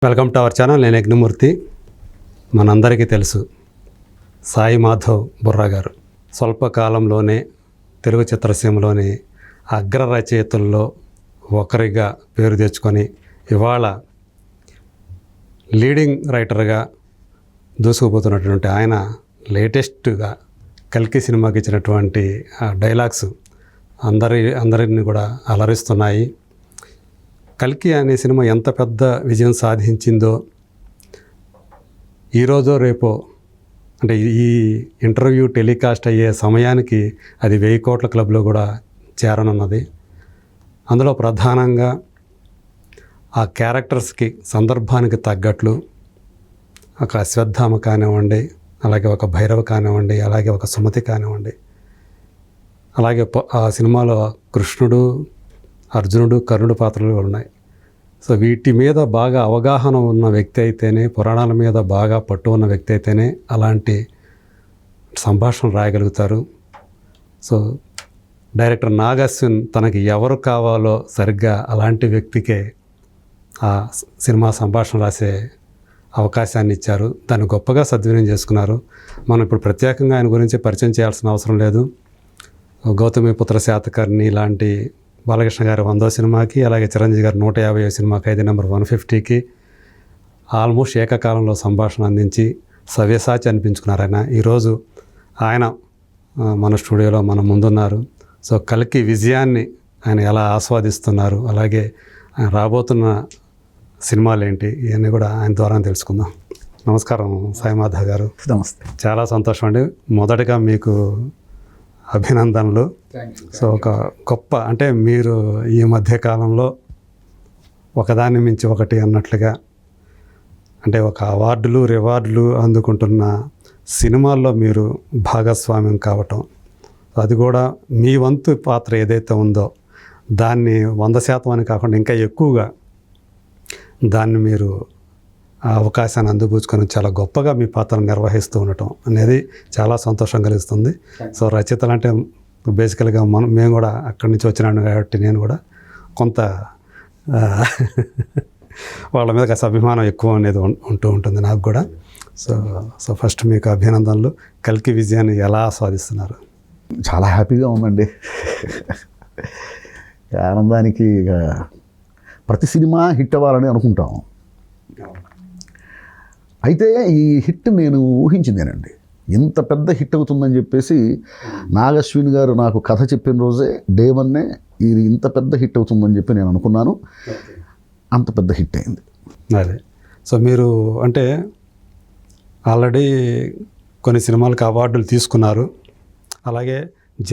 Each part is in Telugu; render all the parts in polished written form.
Welcome to our channel. నేను యజ్ఞమూర్తి. మనందరికీ తెలుసు సాయి మాధవ్ బుర్రా గారు స్వల్పకాలంలోనే తెలుగు చిత్రసీమలోని అగ్ర రచయితల్లో ఒకరిగా పేరు తెచ్చుకొని ఇవాళ లీడింగ్ రైటర్గా దూసుకుపోతున్నటువంటి ఆయన లేటెస్ట్గా కల్కి సినిమాకి ఇచ్చినటువంటి డైలాగ్స్ అందరిని కూడా అలరిస్తున్నాయి. కల్కి అనే సినిమా ఎంత పెద్ద విజయం సాధించిందో ఈరోజో రేపో అంటే ఈ ఇంటర్వ్యూ టెలికాస్ట్ అయ్యే సమయానికి అది 1000 కోట్ల క్లబ్లో కూడా చేరనున్నది. అందులో ప్రధానంగా ఆ క్యారెక్టర్స్కి సందర్భానికి తగ్గట్లు ఒక అశ్వత్థామ కానివ్వండి, అలాగే ఒక భైరవ కానివ్వండి, అలాగే ఒక సుమతి కానివ్వండి, అలాగే ఆ సినిమాలో కృష్ణుడు, అర్జునుడు, కర్ణుడు పాత్రలు ఉన్నాయి. సో వీటి మీద బాగా అవగాహన ఉన్న వ్యక్తి అయితేనే, పురాణాల మీద బాగా పట్టు ఉన్న వ్యక్తి అయితేనే అలాంటి సంభాషణ రాయగలుగుతారు. సో డైరెక్టర్ నాగ్ అశ్విన్ తనకి ఎవరు కావాలో సరిగ్గా అలాంటి వ్యక్తికే ఆ సినిమా సంభాషణ రాసే అవకాశాన్ని ఇచ్చారు. దాన్ని గొప్పగా సద్వినియోగం చేసుకున్నారు. మనం ఇప్పుడు ప్రత్యేకంగా ఆయన గురించి పరిచయం చేయాల్సిన అవసరం లేదు. గౌతమిపుత్ర శాతకర్ణి లాంటి బాలకృష్ణ గారి 100వ సినిమాకి, అలాగే చిరంజీవి గారి 150వ సినిమాకి, ఖైదీ నెంబర్ 150కి ఆల్మోస్ట్ ఏకకాలంలో సంభాషణ అందించి సవ్యసాచి అనిపించుకున్నారు ఆయన. ఈరోజు ఆయన మన స్టూడియోలో మన ముందున్నారు. సో కల్కి విజయాన్ని ఆయన ఎలా ఆస్వాదిస్తున్నారు, అలాగే ఆయన రాబోతున్న సినిమాలు ఏంటి, ఇవన్నీ కూడా ఆయన ద్వారా తెలుసుకుందాం. నమస్కారం సాయి మాధవ్ గారు. నమస్తే. చాలా సంతోషం అండి. మొదటగా మీకు అభినందనలు. సో ఒక గొప్ప అంటే మీరు ఈ మధ్యకాలంలో ఒకదాన్ని మించి ఒకటి అన్నట్లుగా అంటే ఒక అవార్డులు రివార్డులు అందుకుంటున్న సినిమాల్లో మీరు భాగస్వామ్యం కావటం, అది కూడా మీ వంతు పాత్ర ఏదైతే ఉందో దాన్ని 100% అని కాకుండా ఇంకా ఎక్కువగా దాన్ని మీరు ఆ అవకాశాన్ని అందిపుచ్చుకొని చాలా గొప్పగా మీ పాత్రను నిర్వహిస్తూ ఉండటం అనేది చాలా సంతోషం కలిగిస్తుంది. సో రచయితలు అంటే బేసికల్గా మేము కూడా అక్కడి నుంచి వచ్చినాను కాబట్టి నేను కూడా కొంత వాళ్ళ మీద కాస్త అభిమానం ఎక్కువ అనేది ఉంటూ ఉంటుంది నాకు కూడా. సో ఫస్ట్ మీకు అభినందనలు. కల్కి విజయాన్ని ఎలా ఆస్వాదిస్తున్నారు? చాలా హ్యాపీగా ఉందండి. ఆనందానికి ప్రతి సినిమా హిట్ అవ్వాలని అనుకుంటాం. అయితే ఈ హిట్ నేను ఊహించిందేనండి. ఇంత పెద్ద హిట్ అవుతుందని చెప్పేసి నాగ్ అశ్విన్ గారు నాకు కథ చెప్పిన రోజే డే 1 ఇది ఇంత పెద్ద హిట్ అవుతుందని చెప్పి నేను అనుకున్నాను. అంత పెద్ద హిట్ అయింది. అదే. సో మీరు అంటే ఆల్రెడీ కొన్ని సినిమాలకు అవార్డులు తీసుకున్నారు, అలాగే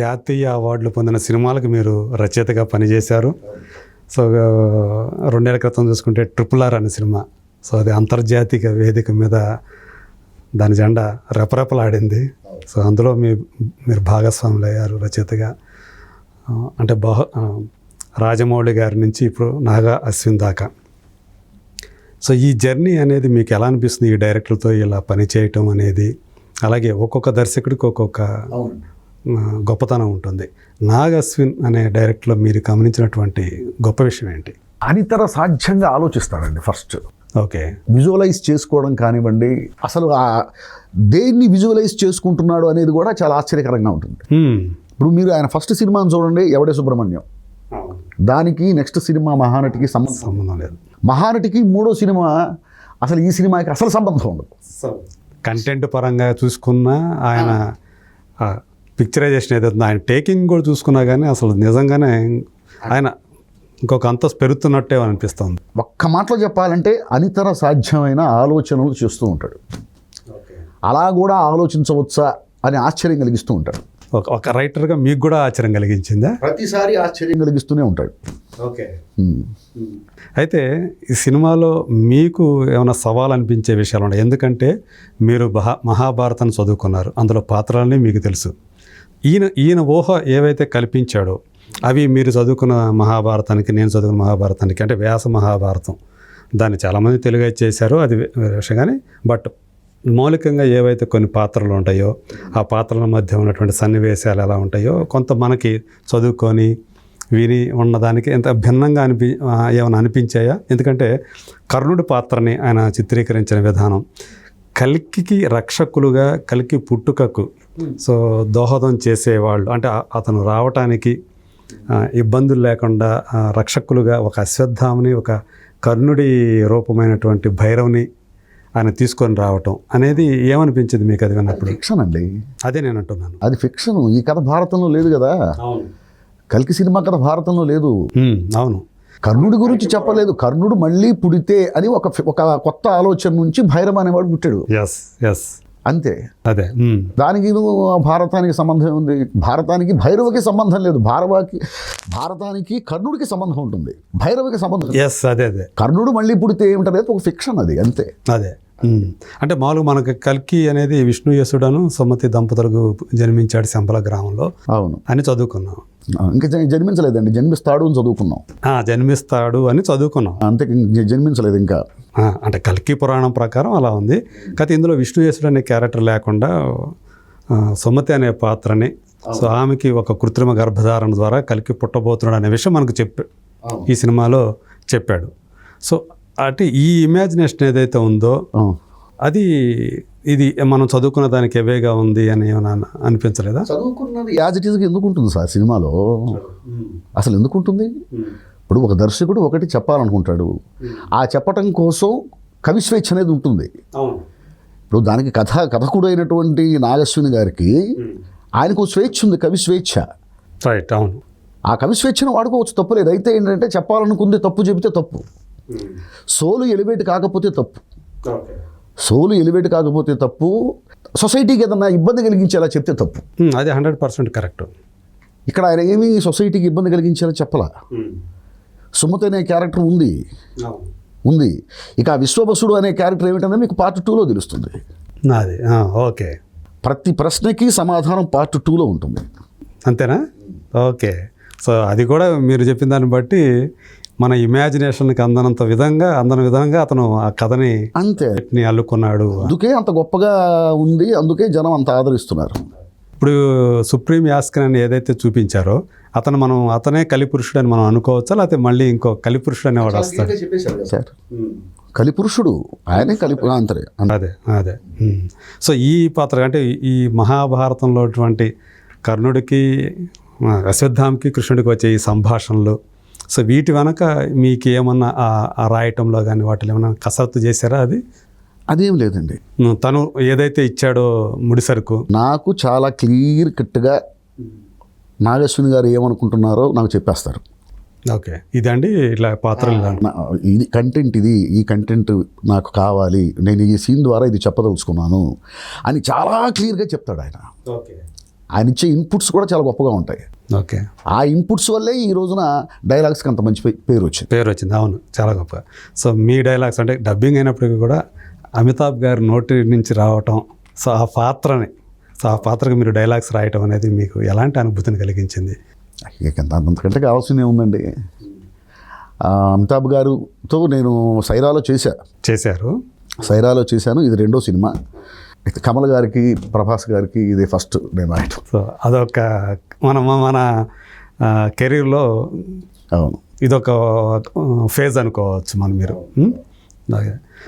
జాతీయ అవార్డులు పొందిన సినిమాలకు మీరు రచయితగా పనిచేశారు. సో 2 ఏళ్ల క్రితం చూసుకుంటే RRR అనే సినిమా, సో అది అంతర్జాతీయ వేదిక మీద దాని జెండా రెపరెపలాడింది. సో అందులో మీరు భాగస్వాములు అయ్యారు రచయితగా. అంటే రాజమౌళి గారి నుంచి ఇప్పుడు నాగ్ అశ్విన్ దాకా. సో ఈ జర్నీ అనేది మీకు ఎలా అనిపిస్తుంది? ఈ డైరెక్టర్తో ఇలా పనిచేయటం అనేది, అలాగే ఒక్కొక్క దర్శకుడికి ఒక్కొక్క గొప్పతనం ఉంటుంది. నాగ్ అశ్విన్ అనే డైరెక్టర్లో మీరు గమనించినటువంటి గొప్ప విషయం ఏంటి? అనితర సాధ్యంగా ఆలోచిస్తాడండి. ఫస్ట్ ఓకే, విజువలైజ్ చేసుకోవడం కానివ్వండి, అసలు దేన్ని విజువలైజ్ చేసుకుంటున్నాడు అనేది కూడా చాలా ఆశ్చర్యకరంగా ఉంటుంది. ఇప్పుడు మీరు ఆయన ఫస్ట్ సినిమాని చూడండి, ఎవడే సుబ్రహ్మణ్యం. దానికి నెక్స్ట్ సినిమా మహానటికి సంబంధం లేదు. మహానటికి 3వ సినిమా అసలు ఈ సినిమాకి అసలు సంబంధం ఉండదు. కంటెంట్ పరంగా చూసుకున్నా, ఆయన పిక్చరైజేషన్ ఏదైతే ఆయన టేకింగ్ కూడా చూసుకున్నా కానీ అసలు నిజంగానే ఆయన ఇంకొక అంతస్తు పెరుగుతున్నట్టే అనిపిస్తుంది. ఒక్క మాటలో చెప్పాలంటే అనితర సాధ్యమైన ఆలోచనలు చేస్తూ ఉంటాడు. అలా కూడా ఆలోచించవచ్చా అని ఆశ్చర్యం కలిగిస్తూ ఉంటాడు. ఒక రైటర్గా మీకు కూడా ఆశ్చర్యం కలిగించిందా? ప్రతిసారి ఆశ్చర్యం కలిగిస్తూనే ఉంటాడు. ఓకే. అయితే ఈ సినిమాలో మీకు ఏమైనా సవాల్ అనిపించే విషయాలు ఉన్నాయి? ఎందుకంటే మీరు మహాభారతాన్ని చదువుకున్నారు, అందులో పాత్రలన్నీ మీకు తెలుసు. ఈయన ఊహ ఏవైతే కల్పించాడో అవి మీరు చదువుకున్న మహాభారతానికి, నేను చదువుకున్న మహాభారతానికి, అంటే వ్యాస మహాభారతం, దాన్ని చాలామంది తెలుగు చేశారు, అది విషయం. కానీ బట్ మౌలికంగా ఏవైతే కొన్ని పాత్రలు ఉంటాయో ఆ పాత్రల మధ్య ఉన్నటువంటి సన్నివేశాలు ఎలా ఉంటాయో కొంత మనకి చదువుకొని విని ఉన్నదానికి ఎంత భిన్నంగా ఏమైనా అనిపించాయా? ఎందుకంటే కర్ణుడి పాత్రని ఆయన చిత్రీకరించిన విధానం కల్కికి రక్షకులుగా, కల్కి పుట్టుకకు సో దోహదం చేసేవాళ్ళు, అంటే అతను రావటానికి ఇబ్బందులు లేకుండా రక్షకులుగా ఒక అశ్వత్థామని, ఒక కర్ణుడి రూపమైనటువంటి భైరవుని ఆయన తీసుకొని రావటం అనేది ఏమనిపించింది మీకు అది విన్నప్పుడు? ఫిక్షన్ అండి, అదే నేను అంటున్నాను. అది ఫిక్షన్. ఈ కథ భారతంలో లేదు కదా, కల్కి సినిమా కథ భారతంలో లేదు. అవును, కర్ణుడి గురించి చెప్పలేదు. కర్ణుడు మళ్ళీ పుడితే అని ఒక కొత్త ఆలోచన నుంచి భైరవ అనేవాడు పుట్టాడు. ఎస్ ఎస్ అంతే. అదే దానికి భారతానికి సంబంధం ఉంది, భారతానికి భైరవకి సంబంధం లేదు. భారతానికి కర్ణుడికి సంబంధం ఉంటుంది, భైరవకి సంబంధం. ఎస్ అదే అదే కర్ణుడు మళ్ళీ పుడితే ఏమిటనేది ఒక ఫిక్షన్, అది అంతే. అదే అంటే మామూలుగా మనకు కల్కి అనేది విష్ణుయసుడను సుమతి దంపతులకు జన్మించాడు శంబల గ్రామంలో, అవును అని చదువుకున్నాం. ఇంకా జన్మించలేదండి, జన్మిస్తాడు అని చదువుకున్నాం. జన్మిస్తాడు అని చదువుకున్నాం, అంతే, జన్మించలేదు ఇంకా. అంటే కల్కి పురాణం ప్రకారం అలా ఉంది. కాకపోతే ఇందులో విష్ణుయసుడు అనే క్యారెక్టర్ లేకుండా సుమతి అనే పాత్రని, సో ఆమెకి ఒక కృత్రిమ గర్భధారణ ద్వారా కల్కి పుట్టబోతున్నాడు అనే విషయం మనకు ఈ సినిమాలో చెప్పాడు. సో అంటే ఈ ఇమాజినేషన్ ఏదైతే ఉందో అది ఇది మనం చదువుకున్న దానికి ఎవేగా ఉంది అని ఏమైనా అనిపించలేదా? చదువుకున్నది యాజ్ ఇట్ ఈస్గా ఎందుకు ఉంటుంది సార్ సినిమాలో? అసలు ఎందుకు ఉంటుంది? ఇప్పుడు ఒక దర్శకుడు ఒకటి చెప్పాలనుకుంటాడు, ఆ చెప్పటం కోసం కవిస్వేచ్ఛ అనేది ఉంటుంది. ఇప్పుడు దానికి కథకుడు అయినటువంటి నాగశ్విని గారికి ఆయనకు స్వేచ్ఛ ఉంది, కవిస్వేచ్ఛ. రైట్, అవును. ఆ కవిస్వేచ్ఛను వాడుకోవచ్చు, తప్పులేదు. అయితే ఏంటంటే చెప్పాలనుకుంది తప్పు చెబితే తప్పు, సోలు ఎలివేట్ కాకపోతే తప్పు, సోలు ఎలివేట్ కాకపోతే తప్పు, సొసైటీకి ఏదన్నా ఇబ్బంది కలిగించేలా చెప్తే తప్పు. అది 100% కరెక్ట్. ఇక్కడ ఆయన ఏమీ సొసైటీకి ఇబ్బంది కలిగించేలా చెప్పలా. సుమతి అనే క్యారెక్టర్ ఉంది. ఇక విశ్వబసుడు అనే క్యారెక్టర్ ఏమిటంటే మీకు పార్ట్ 2లో తెలుస్తుంది. ఓకే, ప్రతి ప్రశ్నకి సమాధానం పార్ట్ 2లో ఉంటుంది. అంతేనా? ఓకే. సో అది కూడా మీరు చెప్పిన దాన్ని బట్టి మన ఇమాజినేషన్కి అందనంత విధంగా అతను ఆ కథని అంతే అల్లుకున్నాడు. అందుకే అంత గొప్పగా ఉంది, అందుకే జనం అంత ఆదరిస్తున్నారు. ఇప్పుడు సుప్రీం యాస్కన్ అని ఏదైతే చూపించారో అతనే కలిపురుషుడు అని మనం అనుకోవచ్చా, లేకపోతే మళ్ళీ ఇంకో కలిపురుషుడు అనేవాడు వస్తాడు? సార్ కలిపురుషుడు ఆయనే అంతే. అదే సో ఈ పాత్ర అంటే ఈ మహాభారతంలో కర్ణుడికి, అశ్వత్థామకి, కృష్ణుడికి వచ్చే ఈ సంభాషణలు, సో వీటి వెనక మీకు ఏమన్నా ఆ రాయటంలో కానీ వాటిలో ఏమన్నా కసరత్తు చేశారా? అదేం లేదండి. తను ఏదైతే ఇచ్చాడో ముడిసరుకు నాకు చాలా క్లియర్ కట్గా నాగశ్విని గారు ఏమనుకుంటున్నారో నాకు చెప్పేస్తారు. ఓకే, ఇదండి ఇట్లా పాత్రలు, ఇది కంటెంట్, ఈ కంటెంట్ నాకు కావాలి, నేను ఈ సీన్ ద్వారా ఇది చెప్పదలుచుకున్నాను అని చాలా క్లియర్గా చెప్తాడు ఆయన. ఓకే, ఆయన ఇచ్చే ఇన్పుట్స్ కూడా చాలా గొప్పగా ఉంటాయి. ఓకే, ఆ ఇన్పుట్స్ వల్లే ఈ రోజున డైలాగ్స్కి అంత మంచి పేరు వచ్చింది. అవును, చాలా గొప్ప. సో మీ డైలాగ్స్ అంటే డబ్బింగ్ అయినప్పటికీ కూడా అమితాబ్ గారి నోటి నుంచి రావటం, సో ఆ పాత్రకి మీరు డైలాగ్స్ రాయటం అనేది మీకు ఎలాంటి అనుభూతిని కలిగించింది? అంతకంటే కావాల్సిందే ఉందండి. అమితాబ్ గారితో నేను సైరాలో చేశారు. సైరాలో చేశాను. ఇది 2వ సినిమా. కమల్ గారికి, ప్రభాస్ గారికి ఇది ఫస్ట్ నేను రాయటం. సో అదొక మన కెరీర్లో అవును ఇదొక ఫేజ్ అనుకోవచ్చు మీరు.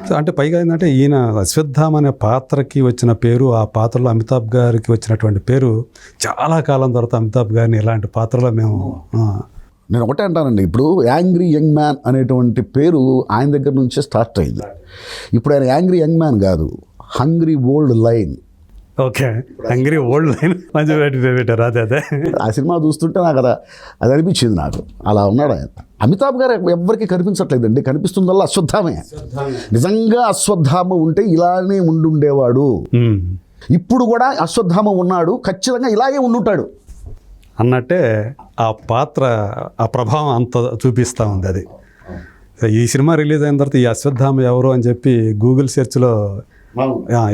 సో అంటే పైగా ఏంటంటే ఈయన అశ్వత్థామ అనే పాత్రకి వచ్చిన పేరు, ఆ పాత్రలో అమితాబ్ గారికి వచ్చినటువంటి పేరు చాలా కాలం తర్వాత అమితాబ్ గారిని ఇలాంటి పాత్రలో నేను ఒకటే అంటానండి, ఇప్పుడు యాంగ్రీ యంగ్ మ్యాన్ అనేటువంటి పేరు ఆయన దగ్గర నుంచే స్టార్ట్ అయింది. ఇప్పుడు ఆయన యాంగ్రీ యంగ్ మ్యాన్ కాదు, hungry old line. Okay, hungry old line మంచి పెట్టారు. అదే ఆ సినిమా చూస్తుంటే నాకు అది అనిపించింది. నాకు అలా ఉన్నాడు ఆయన. అమితాబ్ గారు ఎవరికి కనిపించట్లేదండి, కనిపిస్తుందల్లా అశ్వత్థామే. నిజంగా అశ్వత్థామ ఉంటే ఇలానే ఉండుండేవాడు. ఇప్పుడు కూడా అశ్వత్థామ ఉన్నాడు, ఖచ్చితంగా ఇలాగే ఉండుంటాడు అన్నట్టే ఆ పాత్ర, ఆ ప్రభావం అంత చూపిస్తూ ఉంది. అది ఈ సినిమా రిలీజ్ అయిన తర్వాత ఈ అశ్వత్థామ ఎవరు అని చెప్పి గూగుల్ సెర్చ్లో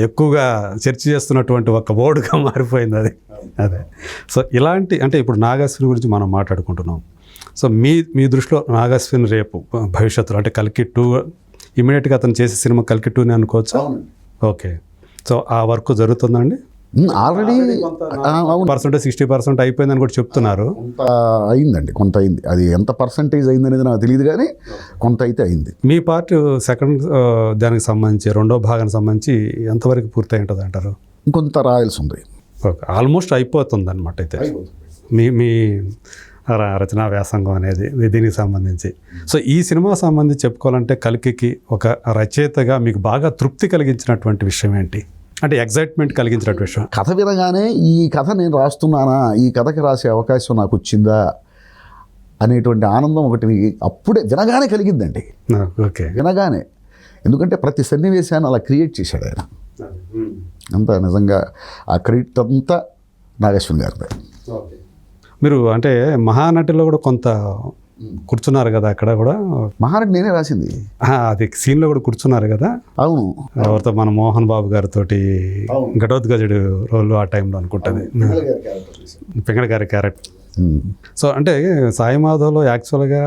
ఎక్కువగా సెర్చ్ చేస్తున్నటువంటి ఒక వర్డ్గా మారిపోయింది అదే. సో ఇలాంటి అంటే ఇప్పుడు నాగశ్విని గురించి మనం మాట్లాడుకుంటున్నాం. సో మీ దృష్టిలో నాగశ్విని రేపు భవిష్యత్తులో అంటే కల్కి 2 ఇమీడియట్గా అతను చేసే సినిమా కల్కి 2ని అనుకోవచ్చా? ఓకే, సో ఆ వర్క్ జరుగుతుందండి. ఆల్రెడీ అవును 60% అయిపోయిందని కూడా చెప్తున్నారు. కొంత అయిందండి, కొంత అయింది. అది ఎంత పర్సంటేజ్ అయింది అనేది నాకు తెలియదు, కానీ కొంత అయితే అయింది. మీ పార్ట్ సెకండ్ దానికి సంబంధించి రెండో భాగానికి సంబంధించి ఎంతవరకు పూర్తి ఉంటుంది అంటారు? ఇంకొంత రాయాల్సి ఉంది. ఓకే, ఆల్మోస్ట్ అయిపోతుంది అనమాట. అయితే మీ రచనా వ్యాసంగం అనేది దీనికి సంబంధించి. సో ఈ సినిమా సంబంధించి చెప్పుకోవాలంటే కల్కికి ఒక రచయితగా మీకు బాగా తృప్తి కలిగించినటువంటి విషయం ఏంటి, అంటే ఎగ్జైట్మెంట్ కలిగించినటువంటి విషయం? కథ వినగానే ఈ కథ నేను రాస్తున్నానా, ఈ కథకి రాసే అవకాశం నాకు వచ్చిందా అనేటువంటి ఆనందం ఒకటి అప్పుడే వినగానే కలిగిందండి. ఓకే, వినగానే. ఎందుకంటే ప్రతి సన్నివేశాన్ని అలా క్రియేట్ చేశాడు ఆయన. అంతా నిజంగా ఆ క్రెడిట్ అంతా నాగేశ్వన్ గారిదే. మీరు అంటే మహానటిలో కూడా కొంత కూర్చున్నారు కదా, అక్కడ కూడా మహానటి నేనే రాసింది. అది సీన్లో కూడా కూర్చున్నారు కదా. అవును, ఎవరితో మన మోహన్ బాబు గారితో ఘటోద్గజుడు రోల్ ఆ టైంలో అనుకుంటుంది, పింగళ గారి క్యారెక్టర్. సో అంటే సాయి మాధవ్లో యాక్చువల్గా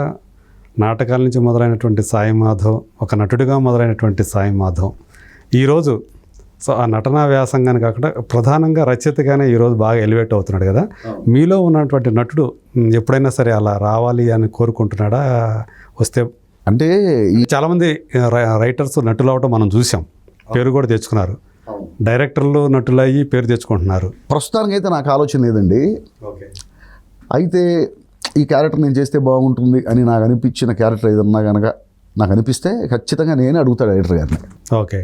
నాటకాల నుంచి మొదలైనటువంటి సాయి మాధవ్, ఒక నటుడిగా మొదలైనటువంటి సాయి మాధవ్ ఈరోజు సో ఆ నటనా వ్యాసంగాన్ని కాకుండా ప్రధానంగా రచయితగానే ఈరోజు బాగా ఎలివేట్ అవుతున్నాడు కదా. మీలో ఉన్నటువంటి నటుడు ఎప్పుడైనా సరే అలా రావాలి అని కోరుకుంటున్నాడా? వస్తే అంటే చాలామంది రైటర్స్ నటులు అవటం మనం చూసాం, పేరు కూడా తెచ్చుకున్నారు. డైరెక్టర్లు నటులు అయ్యి పేరు తెచ్చుకుంటున్నారు. ప్రస్తుతానికి అయితే నాకు ఆలోచన లేదండి. అయితే ఈ క్యారెక్టర్ నేను చేస్తే బాగుంటుంది అని నాకు అనిపించిన క్యారెక్టర్ ఏదన్నా కనుక నాకు అనిపిస్తే ఖచ్చితంగా నేనే అడుగుతాను డైరెక్టర్ గారిని. ఓకే,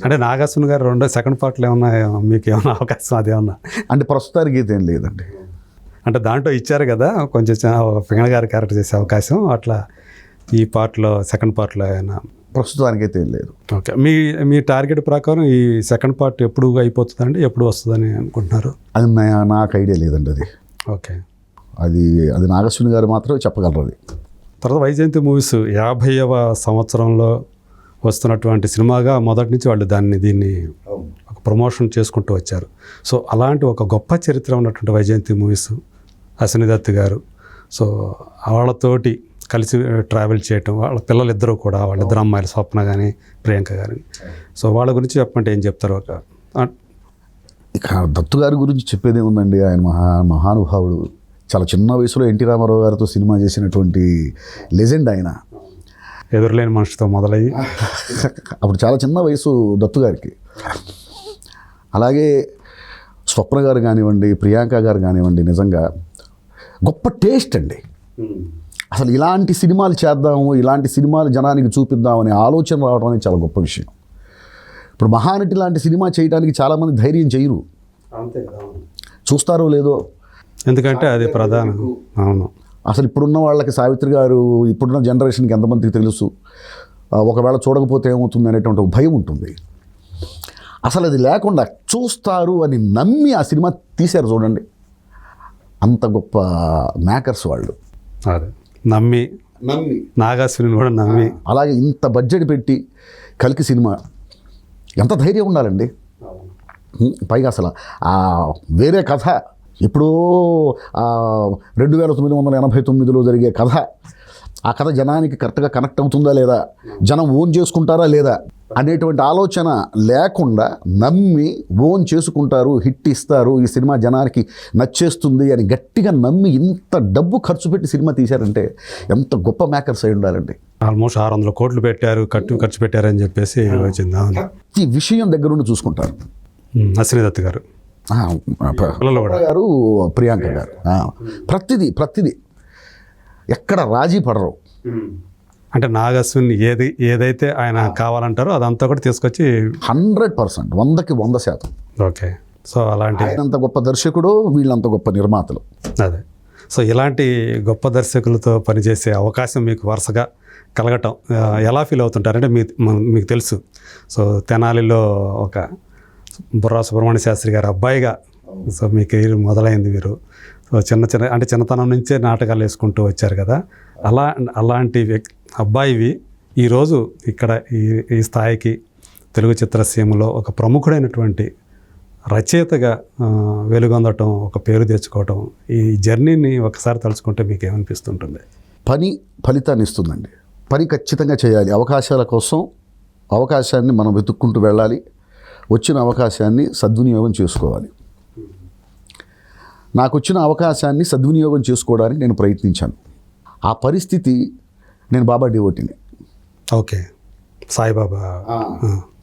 అంటే నాగార్జున గారు సెకండ్ పార్ట్లో ఏమన్నా మీకు ఏమన్నా అవకాశం అదేమన్నా? అంటే ప్రస్తుతానికి అయితే ఏం లేదండి. అంటే దాంట్లో ఇచ్చారు కదా కొంచెం పింగళ గారి క్యారెక్టర్ చేసే అవకాశం, అట్లా ఈ పార్ట్లో సెకండ్ పార్ట్లో ఏమైనా? ప్రస్తుతానికి అయితే ఏం లేదు. ఓకే, మీ టార్గెట్ ప్రకారం ఈ సెకండ్ పార్ట్ ఎప్పుడు అయిపోతుందండి, ఎప్పుడు వస్తుందని అనుకుంటున్నారు? అది నాకు ఐడియా లేదండి. అది ఓకే, అది నాగేశ్వన్ గారు మాత్రమే చెప్పగలరు. అది తర్వాత వైజయంతి మూవీస్ 50వ సంవత్సరంలో వస్తున్నటువంటి సినిమాగా మొదటి నుంచి వాళ్ళు దీన్ని ఒక ప్రమోషన్ చేసుకుంటూ వచ్చారు. సో అలాంటి ఒక గొప్ప చరిత్ర ఉన్నటువంటి వైజయంతి మూవీస్, అశ్విని దత్ గారు, సో వాళ్ళతోటి కలిసి ట్రావెల్ చేయటం, వాళ్ళ పిల్లలిద్దరూ కూడా, వాళ్ళిద్దరు అమ్మాయిలు స్వప్న కానీ ప్రియాంక కానీ, సో వాళ్ళ గురించి చెప్పమంటే ఏం చెప్తారు? ఇక దత్తు గారి గురించి చెప్పేదే ఉందండి. ఆయన మహానుభావుడు. చాలా చిన్న వయసులో ఎన్టీ రామారావు గారితో సినిమా చేసినటువంటి లెజెండ్ ఆయన. ఎదురులేని మనిషితో మొదలయ్యి అప్పుడు చాలా చిన్న వయసు దత్తు గారికి. అలాగే స్వప్న గారు కానివ్వండి, ప్రియాంక గారు కానివ్వండి, నిజంగా గొప్ప టేస్ట్ అండి. అసలు ఇలాంటి సినిమాలు చేద్దాము, ఇలాంటి సినిమాలు జనానికి చూపిద్దామనే ఆలోచన రావడం అనేది చాలా గొప్ప విషయం. ఇప్పుడు మహానటి లాంటి సినిమా చేయడానికి చాలామంది ధైర్యం చేయరు, చూస్తారో లేదో. ఎందుకంటే అది ప్రధానం. అవును, అసలు ఇప్పుడున్న వాళ్ళకి సావిత్రి గారు ఇప్పుడున్న జనరేషన్కి ఎంతమందికి తెలుసు, ఒకవేళ చూడకపోతే ఏమవుతుంది అనేటువంటి ఒక భయం ఉంటుంది. అసలు అది లేకుండా చూస్తారు అని నమ్మి ఆ సినిమా తీశారు చూడండి. అంత గొప్ప మేకర్స్ వాళ్ళు. అదే నమ్మి నాగార్జున కూడా నమ్మి అలాగే ఇంత బడ్జెట్ పెట్టి కల్కి సినిమా, ఎంత ధైర్యం ఉండాలండి. పైగా అసలు వేరే కథ ఇప్పుడు 2989లో జరిగే కథ, ఆ కథ జనానికి కరెక్ట్గా కనెక్ట్ అవుతుందా లేదా, జనం ఓన్ చేసుకుంటారా లేదా అనేటువంటి ఆలోచన లేకుండా నమ్మి ఓన్ చేసుకుంటారు, హిట్ ఇస్తారు, ఈ సినిమా జనానికి నచ్చేస్తుంది అని గట్టిగా నమ్మి ఇంత డబ్బు ఖర్చు పెట్టి సినిమా తీశారంటే ఎంత గొప్ప మేకర్స్ అయి ఉండాలండి. ఆల్మోస్ట్ 600 కోట్లు పెట్టారు, ఖర్చు పెట్టారని చెప్పేసి వచ్చింది. ఈ విషయం దగ్గరుండి చూసుకుంటారు. అశ్విని దత్ గారు గారు, ప్రియాంక గారు, ప్రతిదీ ఎక్కడ రాజీ పడరు. అంటే నాగశ్విన్ ఏదైతే ఆయన కావాలంటారో అదంతా కూడా తీసుకొచ్చి 100%, 100కి 100%. ఓకే, సో అలాంటి ఆయనంత గొప్ప దర్శకుడు, వీళ్ళంత గొప్ప నిర్మాతలు. అదే, సో ఇలాంటి గొప్ప దర్శకులతో పనిచేసే అవకాశం మీకు వరుసగా కలగటం ఎలా ఫీల్ అవుతుంటారంటే మీకు తెలుసు, సో తెనాలిలో ఒక బుర్రా సుబ్రహ్మణ్య శాస్త్రి గారు అబ్బాయిగా సో మీ కెరీర్ మొదలైంది. మీరు సో చిన్నతనం నుంచే నాటకాలు వేసుకుంటూ వచ్చారు కదా. అలాంటి అబ్బాయివి ఈరోజు ఇక్కడ ఈ స్థాయికి తెలుగు చిత్రసీమలో ఒక ప్రముఖుడైనటువంటి రచయితగా వెలుగొందటం, ఒక పేరు తెచ్చుకోవటం, ఈ జర్నీని ఒకసారి తలుచుకుంటే మీకు ఏమనిపిస్తుంటుంది? పని ఫలితాన్ని ఇస్తుందండి. పని ఖచ్చితంగా చేయాలి. అవకాశాల కోసం అవకాశాన్ని మనం వెతుక్కుంటూ వెళ్ళాలి. వచ్చిన అవకాశాన్ని సద్వినియోగం చేసుకోవాలి. నాకు వచ్చిన అవకాశాన్ని సద్వినియోగం చేసుకోవడానికి నేను ప్రయత్నించాను. ఆ పరిస్థితి, నేను బాబా డివోటీని. ఓకే,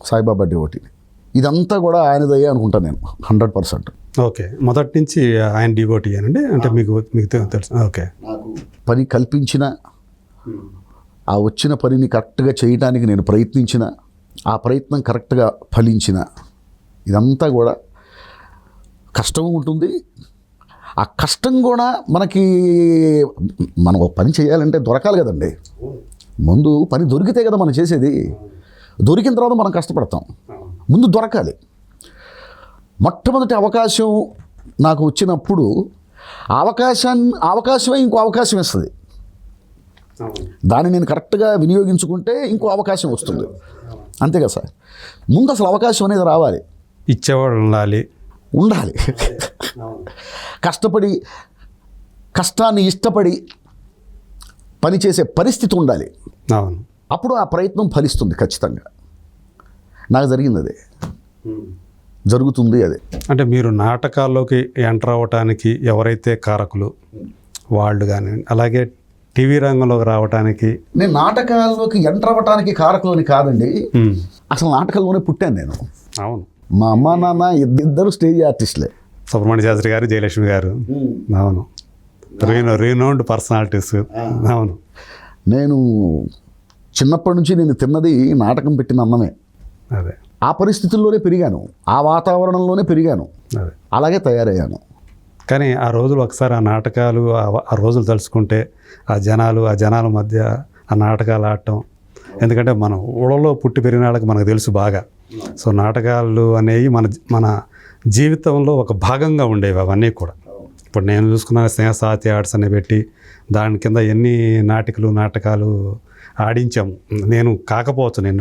సాయిబాబా డివోటీని. ఇదంతా కూడా ఆయనదయ్యే అనుకుంటాను నేను 100%. ఓకే, మొదటి నుంచి ఆయన డివోటీ అనండి, అంటే మీకు తెలుసు. ఓకే, నాకు పని కల్పించిన, ఆ వచ్చిన పనిని కరెక్ట్గా చేయడానికి నేను ప్రయత్నించిన, ఆ ప్రయత్నం కరెక్ట్గా ఫలించిన, ఇదంతా కూడా కష్టం ఉంటుంది. ఆ కష్టం కూడా మనకి, మనం ఒక పని చేయాలంటే దొరకాలి కదండి. ముందు పని దొరికితే కదా మనం చేసేది. దొరికిన తర్వాత మనం కష్టపడతాం. ముందు దొరకాలి. మొట్టమొదటి అవకాశం నాకు వచ్చినప్పుడు అవకాశమే ఇంకో అవకాశం ఇస్తుంది. దాన్ని నేను కరెక్ట్గా వినియోగించుకుంటే ఇంకో అవకాశం వస్తుంది. అంతే కదా సార్. ముందు అసలు అవకాశం అనేది రావాలి. ఇచ్చేవాడు ఉండాలి. కష్టపడి, కష్టాన్ని ఇష్టపడి పనిచేసే పరిస్థితి ఉండాలి. అవును, అప్పుడు ఆ ప్రయత్నం ఫలిస్తుంది ఖచ్చితంగా. నాకు జరిగింది అదే, జరుగుతుంది అదే. అంటే మీరు నాటకాల్లోకి ఎంటర్ అవ్వటానికి ఎవరైతే కారకులు వాళ్ళు కానీ, అలాగే టీవీ రంగంలోకి రావడానికి, నేను నాటకాల్లోకి ఎంటర్ అవ్వటానికి కారకులని కాదండి, అసలు నాటకాల్లోనే పుట్టాను నేను. అవును, మా అమ్మ నాన్న ఇద్దరు స్టేజ్ ఆర్టిస్టులే. సుబ్రహ్మణ్య శాస్త్రి గారు, జయలక్ష్మి గారు. అవును, రీనౌండ్ పర్సనాలిటీస్. అవును, నేను చిన్నప్పటి నుంచి నేను తిన్నది నాటకం పెట్టిన అన్నమే. అదే, ఆ పరిస్థితుల్లోనే పెరిగాను, ఆ వాతావరణంలోనే పెరిగాను, అదే, అలాగే తయారయ్యాను. కానీ ఆ రోజులు ఒకసారి ఆ నాటకాలు, ఆ రోజులు తలుచుకుంటే, ఆ జనాల మధ్య ఆ నాటకాలు ఆడటం, ఎందుకంటే మనం ఊళ్ళలో పుట్టి పెరిగిన వాళ్ళకి మనకు తెలుసు బాగా. సో నాటకాలు అనేవి మన జీవితంలో ఒక భాగంగా ఉండేవి అవన్నీ కూడా. ఇప్పుడు నేను చూసుకున్న స్నేహ సాహిత్య ఆర్ట్స్ అని పెట్టి దాని కింద ఎన్ని నాటకాలు ఆడించాము. నేను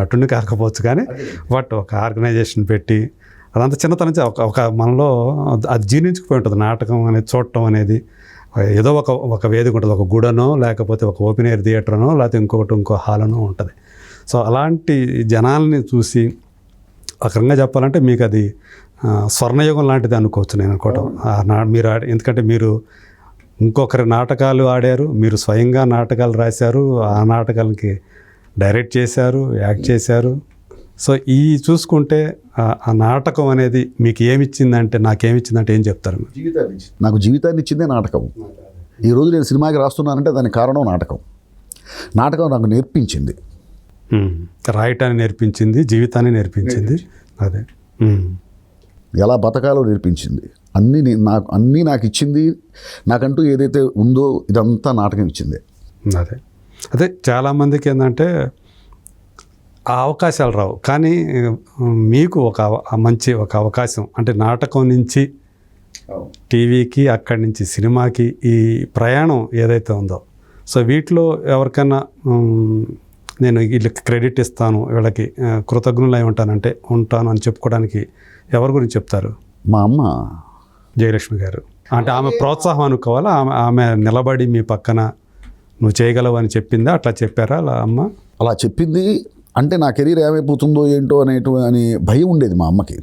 నటుడిని కాకపోవచ్చు, కానీ బట్ ఒక ఆర్గనైజేషన్ పెట్టి అదంతా చిన్నతనం నుంచి ఒక మనలో అది జీర్ణించుకుపోయి ఉంటుంది. నాటకం అనేది చూడటం అనేది ఏదో ఒక వేదిక ఉంటుంది, ఒక గుడనో లేకపోతే ఒక ఓపెన్ ఎయిర్ థియేటర్నో లేకపోతే ఇంకో హాలనో ఉంటుంది. సో అలాంటి జనాల్ని చూసి ఒక రకంగా చెప్పాలంటే మీకు అది స్వర్ణయుగం లాంటిది అనుకోవచ్చు నేను అనుకోవటం. మీరు ఎందుకంటే మీరు ఇంకొకరి నాటకాలు ఆడారు, మీరు స్వయంగా నాటకాలు రాశారు, ఆ నాటకాలకి డైరెక్ట్ చేశారు, యాక్ట్ చేశారు. సో ఈ చూసుకుంటే ఆ నాటకం అనేది మీకు ఏమిచ్చిందంటే, నాకేమిచ్చిందంటే ఏం చెప్తారు? నాకు జీవితాన్ని ఇచ్చిందే నాటకం. ఈరోజు నేను సినిమాకి రాస్తున్నానంటే దానికి కారణం నాటకం. నాటకం నాకు నేర్పించింది, రాయటాన్ని నేర్పించింది, జీవితాన్ని నేర్పించింది. అదే, ఎలా బతకాలో నేర్పించింది. అన్నీ నాకు ఇచ్చింది. నాకంటూ ఏదైతే ఉందో ఇదంతా నాటకం ఇచ్చింది. అదే చాలామందికి ఏంటంటే ఆ అవకాశాలు రావు, కానీ మీకు మంచి అవకాశం, అంటే నాటకం నుంచి టీవీకి, అక్కడి నుంచి సినిమాకి ఈ ప్రయాణం ఏదైతే ఉందో, సో వీటిలో ఎవరికైనా నేను వీళ్ళకి క్రెడిట్ ఇస్తాను, వీళ్ళకి కృతజ్ఞులై ఉంటాను అని చెప్పుకోవడానికి ఎవరి గురించి చెప్తారు? మా అమ్మ జయలక్ష్మి గారు. అంటే ఆమె ప్రోత్సాహం అనుకోవాలా? ఆమె నిలబడి మీ పక్కన నువ్వు చేయగలవు అని చెప్పిందా? అట్లా చెప్పారా అలా అమ్మ? అలా చెప్పింది. అంటే నా కెరీర్ ఏమైపోతుందో ఏంటో అని భయం ఉండేది మా అమ్మకి.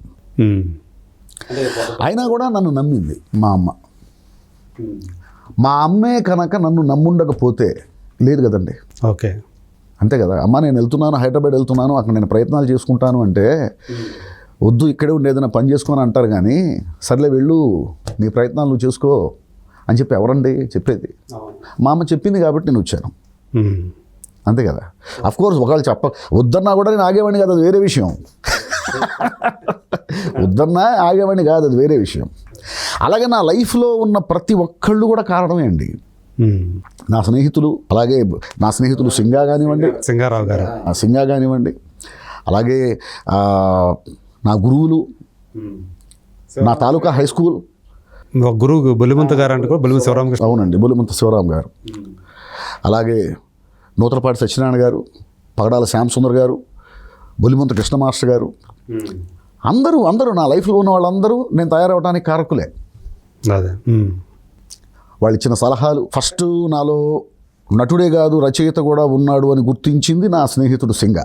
అయినా కూడా నన్ను నమ్మింది మా అమ్మ. మా అమ్మే కనుక నన్ను నమ్ముండకపోతే లేదు కదండి. ఓకే, అంతే కదా. అమ్మ నేను వెళ్తున్నాను, హైదరాబాద్ వెళ్తున్నాను, అక్కడ నేను ప్రయత్నాలు చేసుకుంటాను అంటే వద్దు ఇక్కడే ఉండి ఏదైనా పని చేసుకొని అంటారు, కానీ సర్లే వెళ్ళు, నీ ప్రయత్నాలు నువ్వు చేసుకో అని చెప్పి ఎవరండి చెప్పేది? మా అమ్మ చెప్పింది కాబట్టి నేను వచ్చాను. అంతే కదా. అఫ్కోర్స్ ఒకవేళ వద్దన్నా కూడా నేను ఆగేవాడిని కాదు, అది వేరే విషయం. వద్దన్నా ఆగేవాడిని కాదు, అది వేరే విషయం. అలాగే నా లైఫ్లో ఉన్న ప్రతి ఒక్కళ్ళు కూడా కారణమే అండి. నా స్నేహితులు, అలాగే నా స్నేహితులు సింగా కానివ్వండి, సింగా కానివ్వండి, అలాగే నా గురువులు, నా తాలూకా హై స్కూల్ గురువు బొలిమంత గారు అంటే బొలిమంత శివరాం గారు. అవునండి, బొలిమంత శివరాం గారు. అలాగే నూతలపాటి సత్యనారాయణ గారు, పగడాల శ్యామసుందర్ గారు, బొలిమంత కృష్ణ మాస్టర్ గారు, అందరూ నా లైఫ్లో ఉన్న వాళ్ళందరూ నేను తయారవడానికి కారకులే. అదే, వాళ్ళు ఇచ్చిన సలహాలు. ఫస్ట్ నాలో నటుడే కాదు రచయిత కూడా ఉన్నాడు అని గుర్తించింది నా స్నేహితుడు సింగ.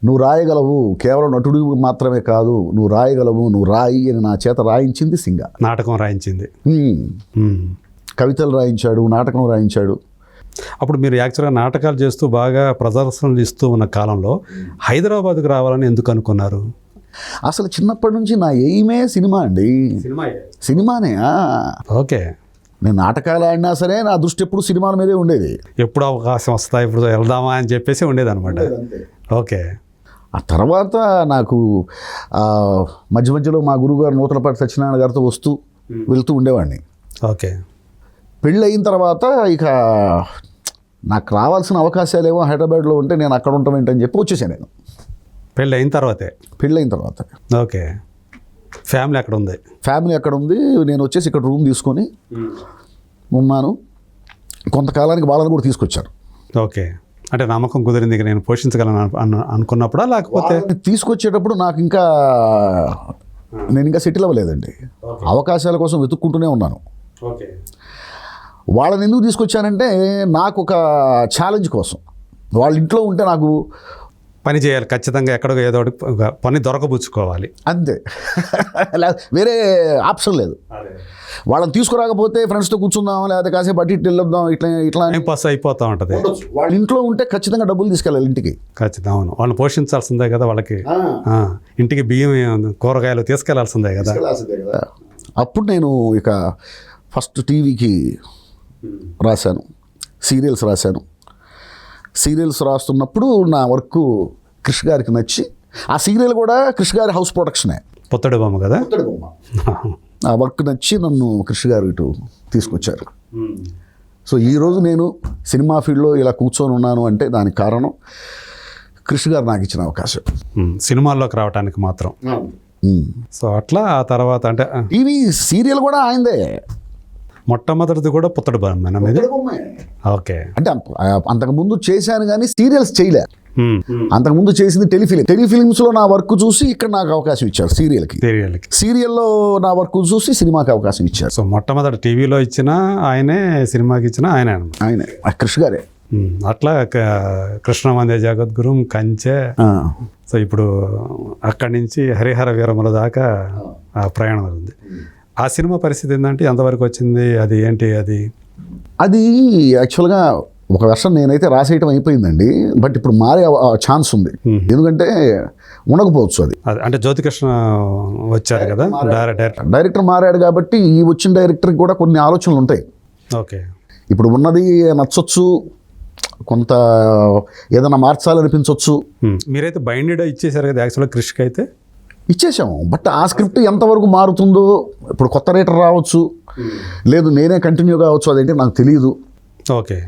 నువ్వు రాయగలవు, కేవలం నటుడు మాత్రమే కాదు, నువ్వు రాయగలవు, నువ్వు రాయి అని నా చేత రాయించింది సింగ. నాటకం రాయించింది. కవితలు రాయించాడు, నాటకం రాయించాడు. అప్పుడు మీరు యాక్చువల్గా నాటకాలు చేస్తూ బాగా ప్రదర్శనలు ఇస్తూ ఉన్న కాలంలో హైదరాబాద్కు రావాలని ఎందుకు అనుకున్నారు? అసలు చిన్నప్పటి నుంచి నా ఎయిమే సినిమా అండి. సినిమానే. ఓకే. నేను నాటకాలు ఆడినా సరే నా దృష్టి ఎప్పుడు సినిమాల మీదే ఉండేది. ఎప్పుడు అవకాశం వస్తా, ఇప్పుడు వెళ్దామా అని చెప్పేసి ఉండేది అనమాట. ఓకే. ఆ తర్వాత నాకు మధ్య మధ్యలో మా గురువుగారు నూతలపాటి సత్యనారాయణ గారితో వస్తూ వెళ్తూ ఉండేవాడిని. ఓకే. పెళ్ళి అయిన తర్వాత ఇక నాకు రావాల్సిన అవకాశాలు ఏమో హైదరాబాద్లో ఉంటే నేను అక్కడ ఉంటాం ఏంటని చెప్పి వచ్చేసాను. నేను పెళ్ళి అయిన తర్వాతే? పెళ్ళి అయిన తర్వాత. ఓకే. ఫ్యామిలీ అక్కడ ఉంది? ఫ్యామిలీ అక్కడ ఉంది. నేను వచ్చేసి ఇక్కడ రూమ్ తీసుకొని ఉన్నాను. కొంతకాలానికి వాళ్ళని కూడా తీసుకొచ్చాను. ఓకే. అంటే నమ్మకం కుదిరింది, ఇక నేను పోషించగలను అనుకున్నప్పుడా, లేకపోతే? తీసుకొచ్చేటప్పుడు నాకు ఇంకా నేను ఇంకా సెటిల్ అవ్వలేదండి. అవకాశాల కోసం వెతుక్కుంటూనే ఉన్నాను. ఓకే. వాళ్ళని ఎందుకు తీసుకొచ్చానంటే నాకు ఒక ఛాలెంజ్ కోసం. వాళ్ళ ఇంట్లో ఉంటే నాకు పని చేయాలి ఖచ్చితంగా, ఎక్కడో ఏదో ఒకటి పని దొరకబుచ్చుకోవాలి అంతే. వేరే ఆప్షన్ లేదు. వాళ్ళని తీసుకురాకపోతే ఫ్రెండ్స్తో కూర్చుందాం, లేకపోతే కాసేపు అటు ఇటు వెళ్ళొద్దాం, ఇట్లా పాస్ అయిపోతూ ఉంటుంది. వాళ్ళ ఇంట్లో ఉంటే ఖచ్చితంగా డబ్బులు తీసుకెళ్ళాలి ఇంటికి. ఖచ్చితంగా. అవును, వాళ్ళని పోషించాల్సిందే కదా. వాళ్ళకి ఇంటికి బియ్యం, కూరగాయలు తీసుకెళ్లాల్సిందే కదా. అప్పుడు నేను ఇక ఫస్ట్ టీవీకి రాశాను, సీరియల్స్ రాశాను. సీరియల్స్ రాస్తున్నప్పుడు నా వర్క్ కృష్ణ గారికి నచ్చి, ఆ సీరియల్ కూడా కృష్ణ గారి హౌస్ ప్రొడక్షనే, పుత్తడి బొమ్మ కదా. ఆ వర్క్ నచ్చి నన్ను కృష్ణ గారు ఇటు తీసుకొచ్చారు. సో ఈరోజు నేను సినిమా ఫీల్డ్లో ఇలా కూర్చొని ఉన్నాను అంటే దానికి కారణం కృష్ణ గారు నాకు ఇచ్చిన అవకాశం, సినిమాల్లోకి రావడానికి మాత్రం. సో అట్లా ఆ తర్వాత అంటే టీవీ సీరియల్ కూడా ఆయనదే. మొట్టమొదటిది కూడా పుత్తడి బొమ్మ మీద. ఓకే. అంటే అంతకుముందు చేశాను కానీ సీరియల్స్ చేయలే. అంతకుముందు చేసింది టెలిఫిలిమ్స్లో నా వర్క్ చూసి ఇక్కడ నాకు అవకాశం ఇచ్చారు సీరియల్కి. సీరియల్లో నా వర్క్ చూసి సినిమాకి అవకాశం ఇచ్చారు. సో మొట్టమొదటి టీవీలో ఇచ్చిన ఆయనే, సినిమాకి ఇచ్చిన ఆయనే కృష్ణ గారే. అట్లా కృష్ణవందే జగద్గురు, కంచె. సో ఇప్పుడు అక్కడి నుంచి హరిహర వీరముల దాకా ఆ ప్రయాణం ఉంది. ఆ సినిమా పరిస్థితి ఏంటంటే ఎంతవరకు వచ్చింది, అది ఏంటి? అది యాక్చువల్గా ఒక వెర్షన్ నేనైతే రాసేయటం అయిపోయిందండి. బట్ ఇప్పుడు మారే ఛాన్స్ ఉంది, ఎందుకంటే ఉండకపోవచ్చు. అది అంటే జ్యోతికృష్ణ వచ్చారు కదా డైరెక్టర్ మారాడు కాబట్టి ఈ వచ్చిన డైరెక్టర్కి కూడా కొన్ని ఆలోచనలు ఉంటాయి. ఓకే. ఇప్పుడు ఉన్నది నచ్చొచ్చు, కొంత ఏదైనా మార్చాలనిపించవచ్చు. మీరైతే బైండెడ్ ఇచ్చేసారు కదా యాక్చువల్గా కృష్ణకి అయితే? ఇచ్చేసాము. బట్ ఆ స్క్రిప్ట్ ఎంతవరకు మారుతుందో, ఇప్పుడు కొత్త రైటర్ రావచ్చు, లేదు నేనే కంటిన్యూ కావచ్చు, అదేంటి నాకు తెలియదు. ఓకే.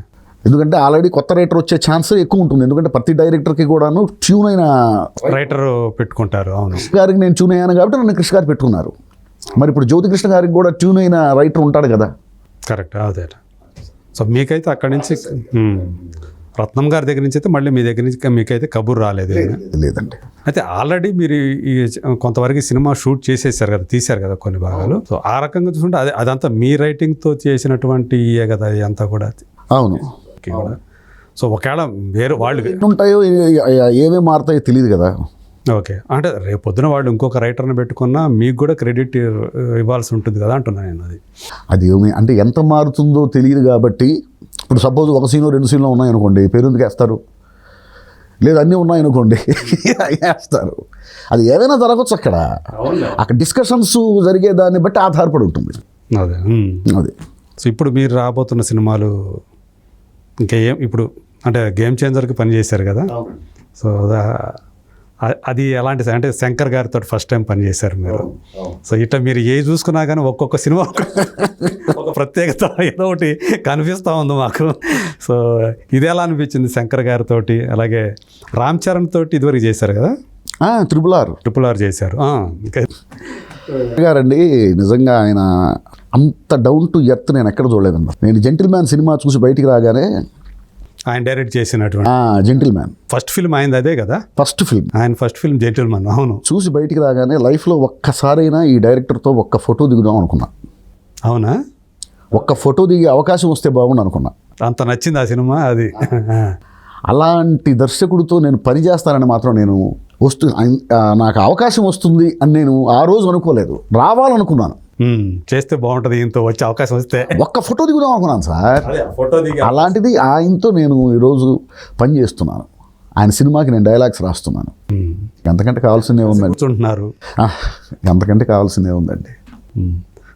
ఎందుకంటే ఆల్రెడీ కొత్త రైటర్ వచ్చే ఛాన్స్ ఎక్కువ ఉంటుంది. ఎందుకంటే ప్రతి డైరెక్టర్కి కూడాను ట్యూన్ అయిన రైటర్ పెట్టుకుంటారు. అవును. కృష్ణ గారికి నేను ట్యూన్ అయ్యాను కాబట్టి నన్ను కృష్ణ గారు పెట్టుకున్నారు. మరి ఇప్పుడు జ్యోతికృష్ణ గారికి కూడా ట్యూన్ అయిన రైటర్ ఉంటాడు కదా. కరెక్ట్. అదే. సో మీకైతే అక్కడి నుంచి రత్నం గారి దగ్గర నుంచి అయితే మళ్ళీ మీ దగ్గర నుంచి మీకైతే కబుర్ రాలేదు? లేదండి. అయితే ఆల్రెడీ మీరు ఈ కొంతవరకు సినిమా షూట్ చేసేసారు కదా, తీశారు కదా కొన్ని భాగాలు. సో ఆ రకంగా చూసుకుంటే అదంతా మీ రైటింగ్తో చేసినటువంటి ఇయే కదా అంతా కూడా? అవును. సో ఒకవేళ వేరే వాళ్ళు ఉంటాయో ఏమేమి మారుతాయో తెలియదు కదా. ఓకే. అంటే రేపు పొద్దున వాళ్ళు ఇంకొక రైటర్ని పెట్టుకున్నా మీకు కూడా క్రెడిట్ ఇవ్వాల్సి ఉంటుంది కదా అంటున్నాను నేను. అది అంటే ఎంత మారుతుందో తెలియదు కాబట్టి, ఇప్పుడు సపోజ్ ఒక సీను 2 సీన్లు ఉన్నాయనుకోండి, పేరు ఎందుకు వేస్తారు? లేదు అన్నీ ఉన్నాయనుకోండి వేస్తారు. అది ఏదైనా జరగచ్చు. అక్కడ డిస్కషన్స్ జరిగే దాన్ని బట్టి ఆధారపడి ఉంటుంది. అదే. సో ఇప్పుడు మీరు రాబోతున్న సినిమాలు ఇంకేం, ఇప్పుడు అంటే గేమ్ చేంజర్కి పని చేశారు కదా. సో అది ఎలాంటి, అంటే శంకర్ గారితో ఫస్ట్ టైం పని చేశారు మీరు. సో ఇట్లా మీరు ఏ చూసుకున్నా కానీ ఒక్కొక్క సినిమా ఒక ప్రత్యేకత ఏదో ఒకటి కనిపిస్తూ ఉంది మాకు. సో ఇది ఎలా అనిపించింది శంకర్ గారితో? అలాగే రామ్ చరణ్ తోటి ఇదివరకు చేశారు కదా, ట్రిపుల్ ఆర్ చేశారు. ఇంకా గారండి నిజంగా ఆయన అంత డౌన్ టు ఎర్త్ నేను ఎక్కడ చూడలేదన్నా. నేను జెంటిల్మ్యాన్ సినిమా చూసి బయటికి రాగానే, ఆయన డైరెక్ట్ చేసినటువంటి జెంటిల్మ్యాన్ ఫస్ట్ ఫిల్మ్ అయింది అదే కదా? ఫస్ట్ ఫిల్మ్ ఆయన ఫస్ట్ ఫిల్మ్ జెంటిల్మ్యాన్. అవును. చూసి బయటికి రాగానే లైఫ్లో ఒక్కసారైనా ఈ డైరెక్టర్తో ఒక్క ఫోటో దిగుదాం అనుకున్నా. అవునా? ఒక్క ఫోటో దిగే అవకాశం వస్తే బాగుండు అనుకున్నా. అంత నచ్చింది ఆ సినిమా. అది అలాంటి దర్శకుడితో నేను పని చేస్తానని మాత్రం నేను నాకు అవకాశం వస్తుంది అని నేను ఆ రోజు అనుకోలేదు. రావాలనుకున్నాను, చేస్తే బాగుంటుంది, ఈయనతో వచ్చే అవకాశం వస్తే ఒక్క ఫోటో దిగుదాం అనుకున్నాను సార్. ఫోటో దిగి అలాంటిది ఆయనతో నేను ఈరోజు పని చేస్తున్నాను. ఆయన సినిమాకి నేను డైలాగ్స్ రాస్తున్నాను. ఎంతకంటే కావాల్సిందే ఉందండి. కూర్చుంటున్నారు. ఎంతకంటే కావాల్సిందే ఉందండి.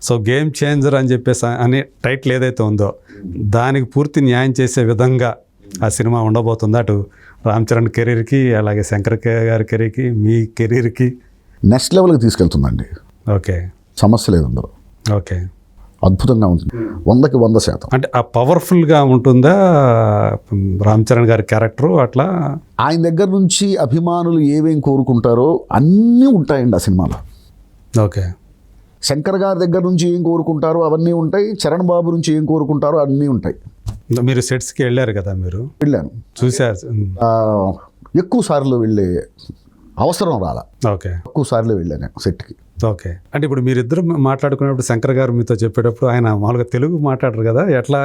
సో గేమ్ చేంజర్ అని చెప్పేసి అనే టైటిల్ ఏదైతే ఉందో దానికి పూర్తి న్యాయం చేసే విధంగా ఆ సినిమా ఉండబోతుంది. అటు రామ్ చరణ్ కెరీర్కి, అలాగే శంకర్ గారి కెరీర్కి, మీ కెరీర్కి నెక్స్ట్ లెవెల్కి తీసుకెళ్తుందండి. ఓకే, సమస్య లేదు అందులో. ఓకే, అద్భుతంగా ఉంటుంది, 100కి 100%. అంటే ఆ పవర్ఫుల్గా ఉంటుందా రామ్ చరణ్ గారి క్యారెక్టరు? అట్లా ఆయన దగ్గర నుంచి అభిమానులు ఏమేం కోరుకుంటారో అన్నీ ఉంటాయండి ఆ సినిమాలో. ఓకే, శంకర్ గారి దగ్గర నుంచి ఏం కోరుకుంటారో అవన్నీ ఉంటాయి, చరణ్ బాబు నుంచి ఏం కోరుకుంటారో అన్నీ ఉంటాయి. మీరు సెట్స్కి వెళ్ళారు కదా, మీరు వెళ్ళాను, చూశారు. ఎక్కువ సార్లు వెళ్ళే అవసరం రాలా. ఓకే, ఎక్కువ సార్లు వెళ్ళాను సెట్కి. ఓకే, అంటే ఇప్పుడు మీరిద్దరు మాట్లాడుకున్నప్పుడు శంకర్ గారు మీతో చెప్పేటప్పుడు ఆయన మామూలుగా తెలుగు మాట్లాడరు కదా, ఎట్లా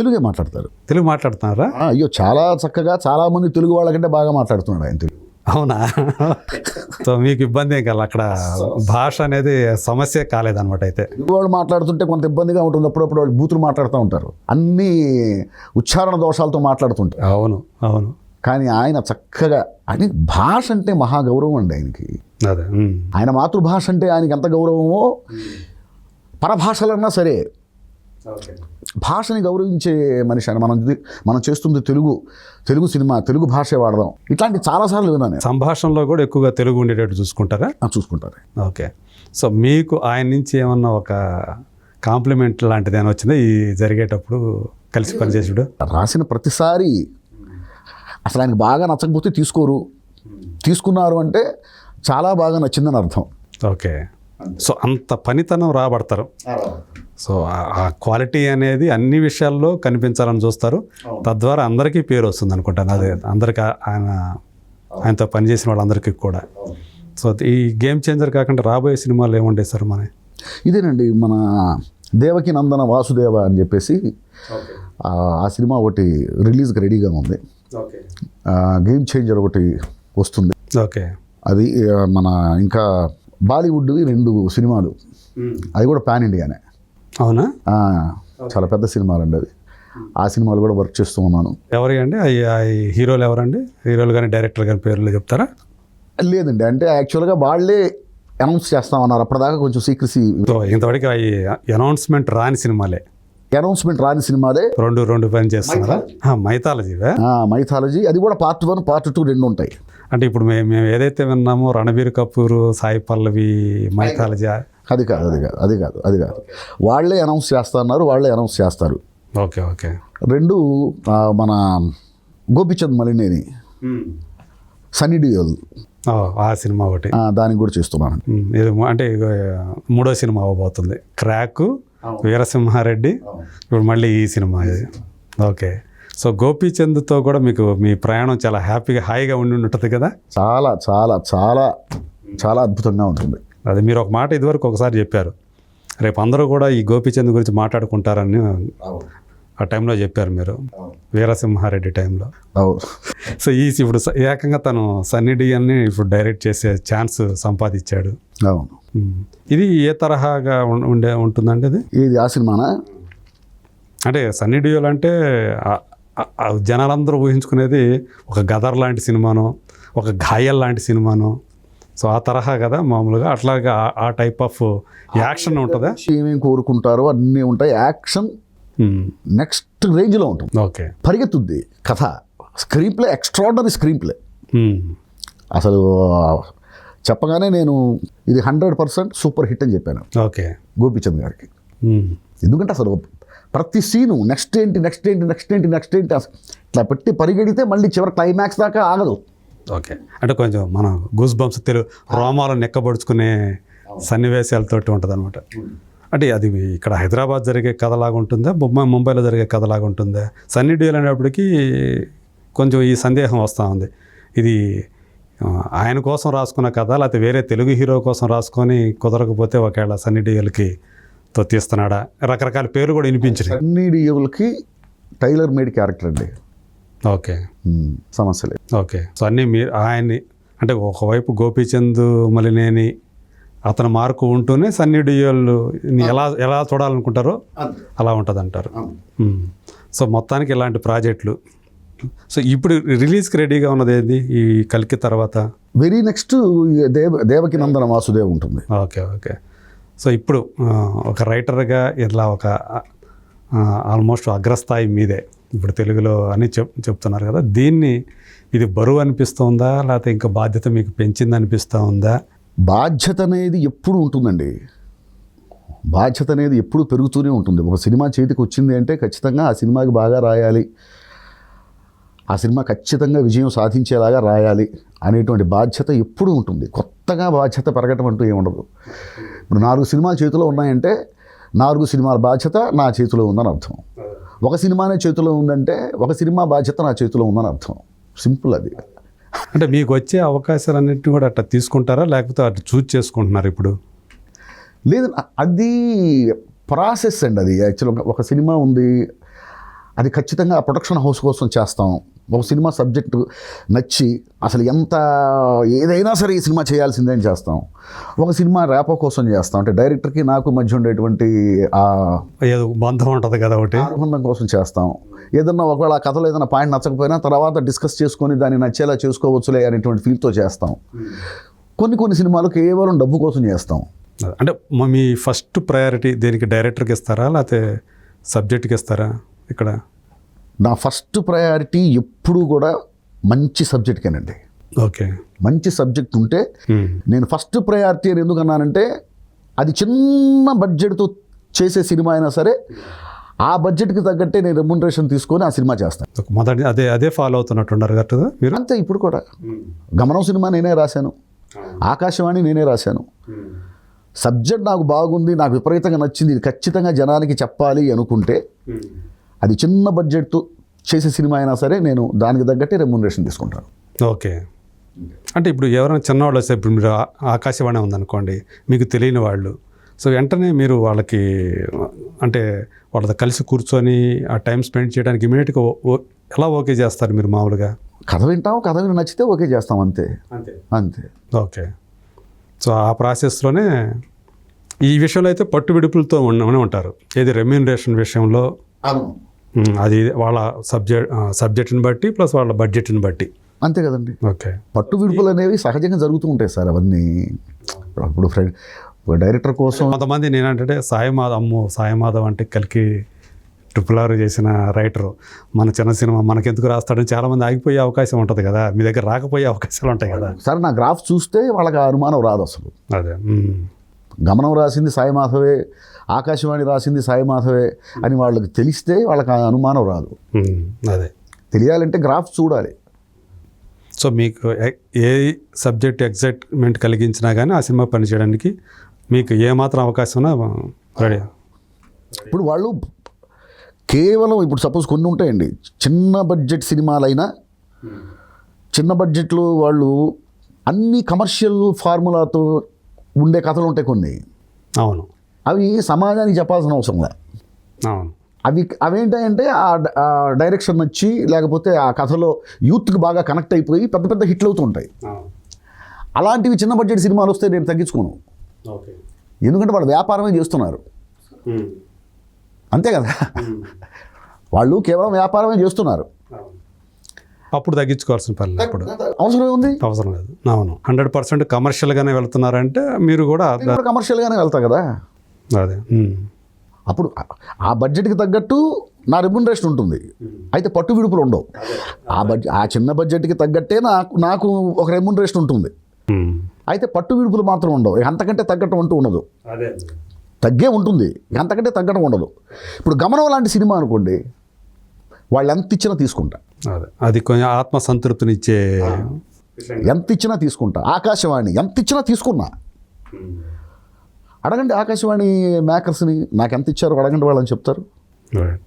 తెలుగే మాట్లాడతారు. తెలుగు మాట్లాడుతున్నారా? అయ్యో, చాలా చక్కగా, చాలా మంది తెలుగు వాళ్ళకంటే బాగా మాట్లాడుతున్నాడు ఆయన తెలుగు. అవునా? సో మీకు ఇబ్బంది ఏం కాదు, అక్కడ భాష అనేది సమస్య కాలేదన్నమాట. అయితే తెలుగు వాళ్ళు మాట్లాడుతుంటే కొంత ఇబ్బందిగా ఉంటుంది. అప్పుడప్పుడు వాళ్ళు బూతులు మాట్లాడుతూ ఉంటారు, అన్ని ఉచ్చారణ దోషాలతో మాట్లాడుతుంటారు. అవును, అవును. కానీ ఆయన చక్కగా, ఆయన భాష అంటే మహాగౌరవం అండి ఆయనకి. అదే, ఆయన మాతృభాష అంటే ఆయనకి ఎంత గౌరవమో, పరభాషలన్నా సరే భాషని గౌరవించే మనిషి ఆయన. మనం చేస్తుంది తెలుగు సినిమా, తెలుగు భాషే వాడదాం. ఇట్లాంటి చాలాసార్లు విన్నాను నేను. సంభాషణలో కూడా ఎక్కువగా తెలుగు ఉండేటట్టు చూసుకుంటారా? చూసుకుంటారు. ఓకే, సో మీకు ఆయన నుంచి ఏమన్నా ఒక కాంప్లిమెంట్ లాంటిది ఏమైనా వచ్చిందా ఈ జరిగేటప్పుడు కలిసి పనిచేసాడు? రాసిన ప్రతిసారి అసలు ఆయనకు బాగా నచ్చకపోతే తీసుకున్నారు అంటే చాలా బాగా నచ్చిందని అర్థం. ఓకే, సో అంత పనితనం రాబడతారు. సో ఆ క్వాలిటీ అనేది అన్ని విషయాల్లో కనిపించాలని చూస్తారు. తద్వారా అందరికీ పేరు వస్తుంది అనుకుంటాను. అదే అందరికీ ఆయనతో పనిచేసిన వాళ్ళందరికీ కూడా. సో ఈ గేమ్ చేంజర్ కాకుండా రాబోయే సినిమాలు ఏముంటాయి సార్ మన? ఇదేనండి, మన దేవకి నందన వాసుదేవ అని చెప్పేసి ఆ సినిమా ఒకటి రిలీజ్కి రెడీగా ఉంది. గేమ్ చేంజర్ ఒకటి వస్తుంది. ఓకే, అది మన ఇంకా బాలీవుడ్ 2 సినిమాలు, అది కూడా పాన్ ఇండియానే. అవునా? చాలా పెద్ద సినిమాలు అండి అవి. ఆ సినిమాలు కూడా వర్క్ చేస్తూ ఉన్నాను. ఎవరి అండి హీరోలు? ఎవరండి హీరోలు కానీ డైరెక్టర్ కానీ పేర్లు చెప్తారా? లేదండి, అంటే యాక్చువల్గా వాళ్ళే అనౌన్స్ చేస్తామన్నారు. అప్పటిదాకా కొంచెం సీక్రెసీ. ఇంతవరకు అనౌన్స్మెంట్ రాని సినిమాలే. అనౌన్స్మెంట్ రాని సినిమాలే రెండు పని చేస్తున్నారా? మైథాలజీ, అది కూడా పార్ట్ 1 పార్ట్ 2 2 ఉంటాయి. అంటే ఇప్పుడు మేము ఏదైతే విన్నామో రణబీర్ కపూర్, సాయి పల్లవి మైథాలజీ, అది కాదు. వాళ్ళే అనౌన్స్ చేస్తున్నారు, వాళ్ళే అనౌన్స్ చేస్తారు. Okay, okay. 2 మన గోపిచంద్ మలినేని, సన్నీ డియోల్, ఆ సినిమా ఒకటి, దానికి కూడా చేస్తున్నాను. ఇది అంటే 3వ సినిమా అవ్వబోతుంది. క్రాక్, వీరసింహారెడ్డి, ఇప్పుడు మళ్ళీ ఈ సినిమా ఇది. ఓకే, సో గోపీచంద్తో కూడా మీకు మీ ప్రయాణం చాలా హాయిగా ఉండి ఉంటుంది కదా? చాలా చాలా చాలా చాలా అద్భుతంగా ఉంటుంది. అది మీరు ఒక మాట ఇదివరకు ఒకసారి చెప్పారు, రేపు అందరూ కూడా ఈ గోపీచంద్ గురించి మాట్లాడుకుంటారని ఆ టైంలో చెప్పారు మీరు, వీరసింహారెడ్డి టైంలో. సో ఇప్పుడు ఏకంగా తను సన్నీ డియోల్ని ఇప్పుడు డైరెక్ట్ చేసే ఛాన్స్ సంపాదించాడు. అవును. ఇది ఏ తరహాగా ఉంటుందండి ఇది ఆ సినిమానా? అంటే సన్నీ డియోల్ అంటే జనాలందరూ ఊహించుకునేది ఒక గదర్ లాంటి సినిమానో, ఒక ఘాయల్ లాంటి సినిమానో. సో ఆ తరహా కదా మామూలుగా, అట్లాగా ఆ టైప్ ఆఫ్ యాక్షన్ ఉంటుందా? ఏమేమి కోరుకుంటారో అన్నీ ఉంటాయి. యాక్షన్ నెక్స్ట్ రేంజ్లో ఉంటుంది. ఓకే, పరిగెత్తుద్ది కథ. Screen play extraordinary screen play. అసలు చెప్పగానే నేను ఇది 100% సూపర్ హిట్ అని చెప్పాను. ఓకే, గోపీచంద్ గారికి. ఎందుకంటే అసలు ప్రతి సీను నెక్స్ట్ ఏంటి ఇట్లా పెట్టి పరిగెడితే మళ్ళీ చివరి క్లైమాక్స్ దాకా ఆగదు. ఓకే, అంటే కొంచెం మనం గూస్ బంప్స్ రోమాలను నెక్కబడుచుకునే సన్నివేశాలతోటి ఉంటుంది అనమాట. అంటే అది ఇక్కడ హైదరాబాద్ జరిగే కథలాగా ఉంటుందా, ముంబైలో జరిగే కథలాగా ఉంటుందా? సన్నీ డియోల్ అనేటప్పటికీ కొంచెం ఈ సందేహం వస్తూ ఉంది, ఇది ఆయన కోసం రాసుకున్న కథ లేకపోతే వేరే తెలుగు హీరో కోసం రాసుకొని కుదరకపోతే ఒకవేళ సన్నీ డియోల్కి తీస్తున్నాడా? రకరకాల పేర్లు కూడా వినిపించినాయి. సన్నీ డియోల్కి టైలర్ మేడ్ క్యారెక్టర్ అండి. ఓకే. సమస్య లేదు. ఓకే. సో అన్నీ మీరు ఆయన్ని అంటే ఒకవైపు గోపీచంద్ మలినేని అతని మార్కు ఉంటూనే సన్నీ డియోల్ ఎలా ఎలా చూడాలనుకుంటారో అలా ఉంటుంది అంటారు. సో మొత్తానికి ఇలాంటి ప్రాజెక్టులు. సో ఇప్పుడు రిలీజ్కి రెడీగా ఉన్నది ఏంది ఈ కల్కి తర్వాత? వెరీ నెక్స్ట్ దేవకి నందన వాసుదేవ్ ఉంటుంది. ఓకే. ఓకే. సో ఇప్పుడు ఒక రైటర్గా ఇలా ఒక ఆల్మోస్ట్ అగ్రస్థాయి మీదే ఇప్పుడు తెలుగులో అని చెప్తున్నారు కదా, దీన్ని ఇది బరువు అనిపిస్తుందా లేకపోతే ఇంకా బాధ్యత మీకు పెంచింది అనిపిస్తూ ఉందా? బాధ్యత అనేది ఎప్పుడు ఉంటుందండి. బాధ్యత అనేది ఎప్పుడు పెరుగుతూనే ఉంటుంది. ఒక సినిమా చేతికి వచ్చింది అంటే ఖచ్చితంగా ఆ సినిమాకి బాగా రాయాలి, ఆ సినిమా ఖచ్చితంగా విజయం సాధించేలాగా రాయాలి అనేటువంటి బాధ్యత ఎప్పుడూ ఉంటుంది. కొత్తగా బాధ్యత పెరగటం అంటూ ఏముండదు. ఇప్పుడు 4 సినిమాలు చేతిలో ఉన్నాయంటే 4 సినిమాల బాధ్యత నా చేతిలో ఉందని అర్థం. ఒక సినిమానే చేతిలో ఉందంటే ఒక సినిమా బాధ్యత నా చేతిలో ఉందని అర్థం. సింపుల్ అది. అంటే మీకు వచ్చే అవకాశాలన్నింటినీ కూడా అట్లా తీసుకుంటారా లేకపోతే అట్లా చూజ్ చేసుకుంటున్నారు ఇప్పుడు? లేదు, అది ప్రాసెస్ అండి. అది యాక్చువల్గా ఒక సినిమా ఉంది, అది ఖచ్చితంగా ఆ ప్రొడక్షన్ హౌస్ కోసం చేస్తాం. ఒక సినిమా సబ్జెక్టు నచ్చి అసలు ఏదైనా సరే ఈ సినిమా చేయాల్సిందే అని చేస్తాం. ఒక సినిమా ర్యాపో కోసం చేస్తాం, అంటే డైరెక్టర్కి నాకు మధ్య ఉండేటువంటి ఆ ఏదో బంధం ఉంటుంది కదా ఒకటి, అనుబంధం కోసం చేస్తాం. ఏదన్నా ఒకవేళ ఆ కథలో ఏదైనా పాయింట్ నచ్చకపోయినా తర్వాత డిస్కస్ చేసుకొని దాన్ని నచ్చేలా చేసుకోవచ్చులే అనేటువంటి ఫీల్తో చేస్తాం. కొన్ని సినిమాలు కేవలం డబ్బు కోసం చేస్తాం. అంటే మీ ఫస్ట్ ప్రయారిటీ దేనికి, డైరెక్టర్కి ఇస్తారా లేకపోతే సబ్జెక్ట్కి ఇస్తారా? ఇక్కడ నా ఫస్ట్ ప్రయారిటీ ఎప్పుడూ కూడా మంచి సబ్జెక్ట్కేనండి. ఓకే. మంచి సబ్జెక్ట్ ఉంటే నేను ఫస్ట్ ప్రయారిటీ అని ఎందుకు అన్నానంటే, అది చిన్న బడ్జెట్తో చేసే సినిమా అయినా సరే ఆ బడ్జెట్కి తగ్గట్టే నేను రెమ్యునరేషన్ తీసుకొని ఆ సినిమా చేస్తాను. మొదటి అదే ఫాలో అవుతున్నట్టున్నారు కదా మీరు? అంతే. ఇప్పుడు కూడా గమనం సినిమా నేనే రాశాను, ఆకాశవాణి నేనే రాశాను. సబ్జెక్ట్ నాకు బాగుంది, నాకు విపరీతంగా నచ్చింది, ఇది ఖచ్చితంగా జనానికి చెప్పాలి అనుకుంటే అది చిన్న బడ్జెట్తో చేసే సినిమా అయినా సరే నేను దానికి తగ్గట్టే రెమ్యునరేషన్ తీసుకుంటాను. ఓకే. అంటే ఇప్పుడు ఎవరైనా చిన్నవాళ్ళు వస్తే, ఇప్పుడు మీరు ఆకాశవాణి ఉందనుకోండి, మీకు తెలియని వాళ్ళు, సో వెంటనే మీరు వాళ్ళకి అంటే వాళ్ళతో కలిసి కూర్చొని ఆ టైం స్పెండ్ చేయడానికి ఇమీడియట్గా ఎలా ఓకే చేస్తారు మీరు మామూలుగా? కథ వింటాం, కథ విని నచ్చితే ఓకే చేస్తాం, అంతే అంతే. ఓకే. సో ఆ ప్రాసెస్లోనే ఈ విషయంలో అయితే పట్టు విడుపులతో ఉంటారు. ఏది రెమ్యూనరేషన్ విషయంలో అది వాళ్ళ సబ్జెక్ట్ని బట్టి ప్లస్ వాళ్ళ బడ్జెట్ని బట్టి, అంతే కదండి. ఓకే. పట్టు విడుపులు అనేవి సహజంగా జరుగుతూ ఉంటాయి సార్. అవన్నీ ఇప్పుడు డైరెక్టర్ కోసం కొంతమంది నేనంటే సాయిమాధవ్ అంటే కలికి RRR చేసిన రైటరు మన చిన్న సినిమా మనకెందుకు రాస్తాడని చాలామంది ఆగిపోయే అవకాశం ఉంటుంది కదా, మీ దగ్గర రాకపోయే అవకాశాలు ఉంటాయి కదా సార్. నా గ్రాఫ్ చూస్తే వాళ్ళకి అనుమానం రాదు అసలు. అదే గమనం రాసింది సాయిమాధవే, ఆకాశవాణి రాసింది సాయిమాధవే అని వాళ్ళకి తెలిస్తే వాళ్ళకి అనుమానం రాదు. అదే తెలియాలంటే గ్రాఫ్ చూడాలి. సో మీకు ఏ సబ్జెక్ట్ ఎగ్జైట్మెంట్ కలిగించినా కానీ ఆ సినిమా పనిచేయడానికి మీకు ఏమాత్రం అవకాశం ఉన్నా రెడీ. ఇప్పుడు వాళ్ళు కేవలం ఇప్పుడు సపోజ్ కొన్ని ఉంటాయండి, చిన్న బడ్జెట్ సినిమాలైనా చిన్న బడ్జెట్లో వాళ్ళు అన్ని కమర్షియల్ ఫార్ములాతో ఉండే కథలు ఉంటాయి కొన్ని. అవును. అవి సమాజానికి చెప్పాల్సిన అవసరం లేదు. అవును. అవేంటంటే ఆ డైరెక్షన్ నచ్చి లేకపోతే ఆ కథలో యూత్కి బాగా కనెక్ట్ అయిపోయి పెద్ద పెద్ద హిట్లు అవుతూ ఉంటాయి. అలాంటివి చిన్న బడ్జెట్ సినిమాలు వస్తే నేను తగ్గించుకోను. ఎందుకంటే వాళ్ళు వ్యాపారమే చేస్తున్నారు, అంతే కదా. వాళ్ళు కేవలం వ్యాపారమే చేస్తున్నారు, అప్పుడు తగ్గించుకోవాల్సిన పని అప్పుడు అవసరం ఉంది, అవసరం లేదు. అవును. 100% కమర్షియల్గానే వెళ్తున్నారంటే మీరు కూడా కమర్షియల్గానే వెళ్తా కదా. అదే. అప్పుడు ఆ బడ్జెట్కి తగ్గట్టు నా రెమ్యునరేషన్ ఉంటుంది, అయితే పట్టు విడుపులు ఉండవు. ఆ చిన్న బడ్జెట్కి తగ్గట్టే నాకు ఒక రెమ్యునరేషన్ ఉంటుంది, అయితే పట్టు విడుపులు మాత్రం ఉండవు. అంతకంటే తగ్గటం అంటూ ఉండదు, తగ్గే ఉంటుంది, అంతకంటే తగ్గడం ఉండదు. ఇప్పుడు గమనం లాంటి సినిమా అనుకోండి, వాళ్ళు ఎంత ఇచ్చినా తీసుకుంటా. అది కొంచెం ఆత్మసంతృప్తినిచ్చే, ఎంత ఇచ్చినా తీసుకుంటా. ఆకాశవాణి ఎంత ఇచ్చినా తీసుకున్నా. అడగండి ఆకాశవాణి మేకర్స్ని, నాకు ఎంత ఇచ్చారో అడగండి, వాళ్ళని చెప్తారు.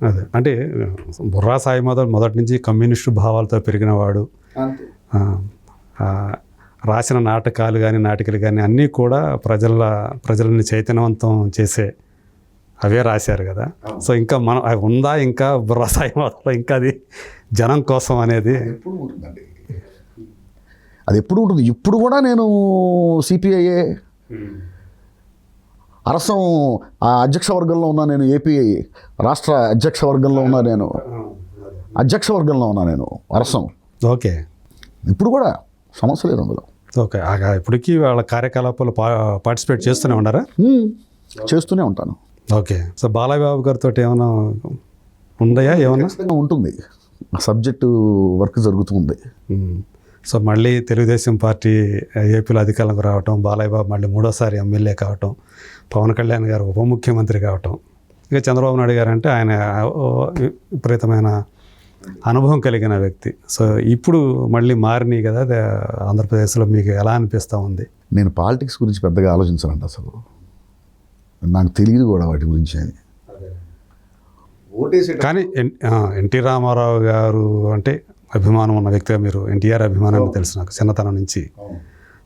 అదే. అంటే బుర్రా సాయిమాధవ్ మొదటి నుంచి కమ్యూనిస్టు భావాలతో పెరిగినవాడు, రాసిన నాటకాలు కానీ నాటికలు కానీ అన్నీ కూడా ప్రజలని చైతన్యవంతం చేసే అవే రాశారు కదా. సో ఇంకా మనం ఉందా ఇంకా బుర్రా సాయిమాధవ్లో ఇంకా అది జనం కోసం అనేది ఎప్పుడు ఉంటుందండి, అది ఎప్పుడు ఉంటుంది. ఇప్పుడు కూడా నేను సిపిఐఏ అరసం అధ్యక్ష వర్గంలో ఉన్నా, నేను ఏపీ రాష్ట్ర అధ్యక్ష వర్గంలో ఉన్నా, నేను అధ్యక్ష వర్గంలో ఉన్నా, నేను అరసం. ఓకే, ఇప్పుడు కూడా సమస్య లేదు అందులో. ఓకే, ఇప్పటికీ వాళ్ళ కార్యకలాపాలు పార్టిసిపేట్ చేస్తూనే ఉన్నారా? చేస్తూనే ఉంటాను. ఓకే, సో బాలయ్య బాబు గారితో ఏమైనా ఉందయా? ఏమన్నా ఖచ్చితంగా ఉంటుంది, ఆ సబ్జెక్టు వర్క్ జరుగుతుంది. సో మళ్ళీ తెలుగుదేశం పార్టీ ఏపీలో అధికారంలోకి రావటం, బాలయ్య బాబు మళ్ళీ మూడోసారి ఎమ్మెల్యే కావటం, పవన్ కళ్యాణ్ గారు ఉప ముఖ్యమంత్రి కావటం, ఇక చంద్రబాబు నాయుడు గారు అంటే ఆయన విపరీతమైన అనుభవం కలిగిన వ్యక్తి. సో ఇప్పుడు మళ్ళీ మారినాయి కదా ఆంధ్రప్రదేశ్లో, మీకు ఎలా అనిపిస్తూ ఉంది? నేను పాలిటిక్స్ గురించి పెద్దగా ఆలోచించాలండి, అసలు నాకు తెలియదు కూడా వాటి గురించి అని. కానీ ఎన్టీ రామారావు గారు అంటే అభిమానం ఉన్న వ్యక్తిగా మీరు ఎన్టీఆర్ అభిమానాన్ని తెలుసు నాకు చిన్నతనం నుంచి.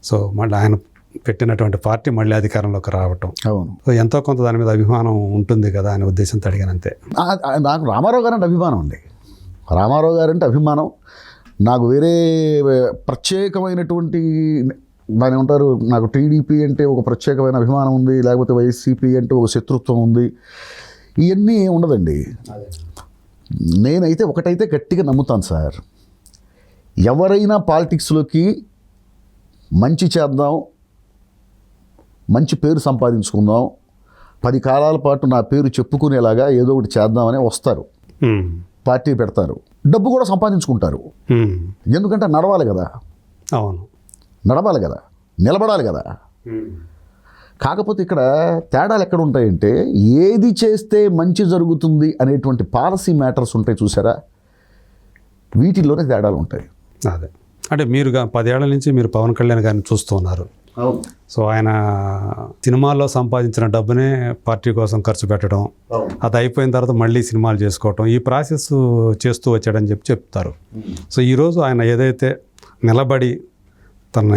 సో మళ్ళీ ఆయన పెట్టినటువంటి పార్టీ మళ్ళీ అధికారంలోకి రావటం, అవును, సో ఎంతో కొంత దాని మీద అభిమానం ఉంటుంది కదా అనే ఉద్దేశంతో అడిగానంతే. నాకు రామారావు గారు అంటే అభిమానం అండి, రామారావు గారు అంటే అభిమానం. నాకు వేరే ప్రత్యేకమైనటువంటి దాని ఉంటారు, నాకు టీడీపీ అంటే ఒక ప్రత్యేకమైన అభిమానం ఉంది, లేకపోతే వైసీపీ అంటే ఒక శత్రుత్వం ఉంది, ఇవన్నీ ఉండదండి. నేనైతే ఒకటైతే గట్టిగా నమ్ముతాను సార్, ఎవరైనా పాలిటిక్స్లోకి మంచి చేద్దాం, మంచి పేరు సంపాదించుకుందాం, 10 కాలాల పాటు నా పేరు చెప్పుకునేలాగా ఏదో ఒకటి చేద్దామని వస్తారు, పార్టీ పెడతారు, డబ్బు కూడా సంపాదించుకుంటారు. ఎందుకంటే నడవాలి కదా, అవును, నడవాలి కదా, నిలబడాలి కదా. కాకపోతే ఇక్కడ తేడాలు ఎక్కడ ఉంటాయంటే, ఏది చేస్తే మంచి జరుగుతుంది అనేటువంటి పాలసీ మ్యాటర్స్ ఉంటాయి చూసారా, వీటిల్లోనే తేడాలు ఉంటాయి. అదే అంటే మీరు 10 ఏళ్ల నుంచి మీరు పవన్ కళ్యాణ్ గారిని చూస్తూ ఉన్నారు. సో ఆయన సినిమాల్లో సంపాదించిన డబ్బునే పార్టీ కోసం ఖర్చు పెట్టడం, అది అయిపోయిన తర్వాత మళ్ళీ సినిమాలు చేసుకోవటం, ఈ ప్రాసెస్ చేస్తూ వచ్చాడని చెప్తారు. సో ఈరోజు ఆయన ఏదైతే నిలబడి తన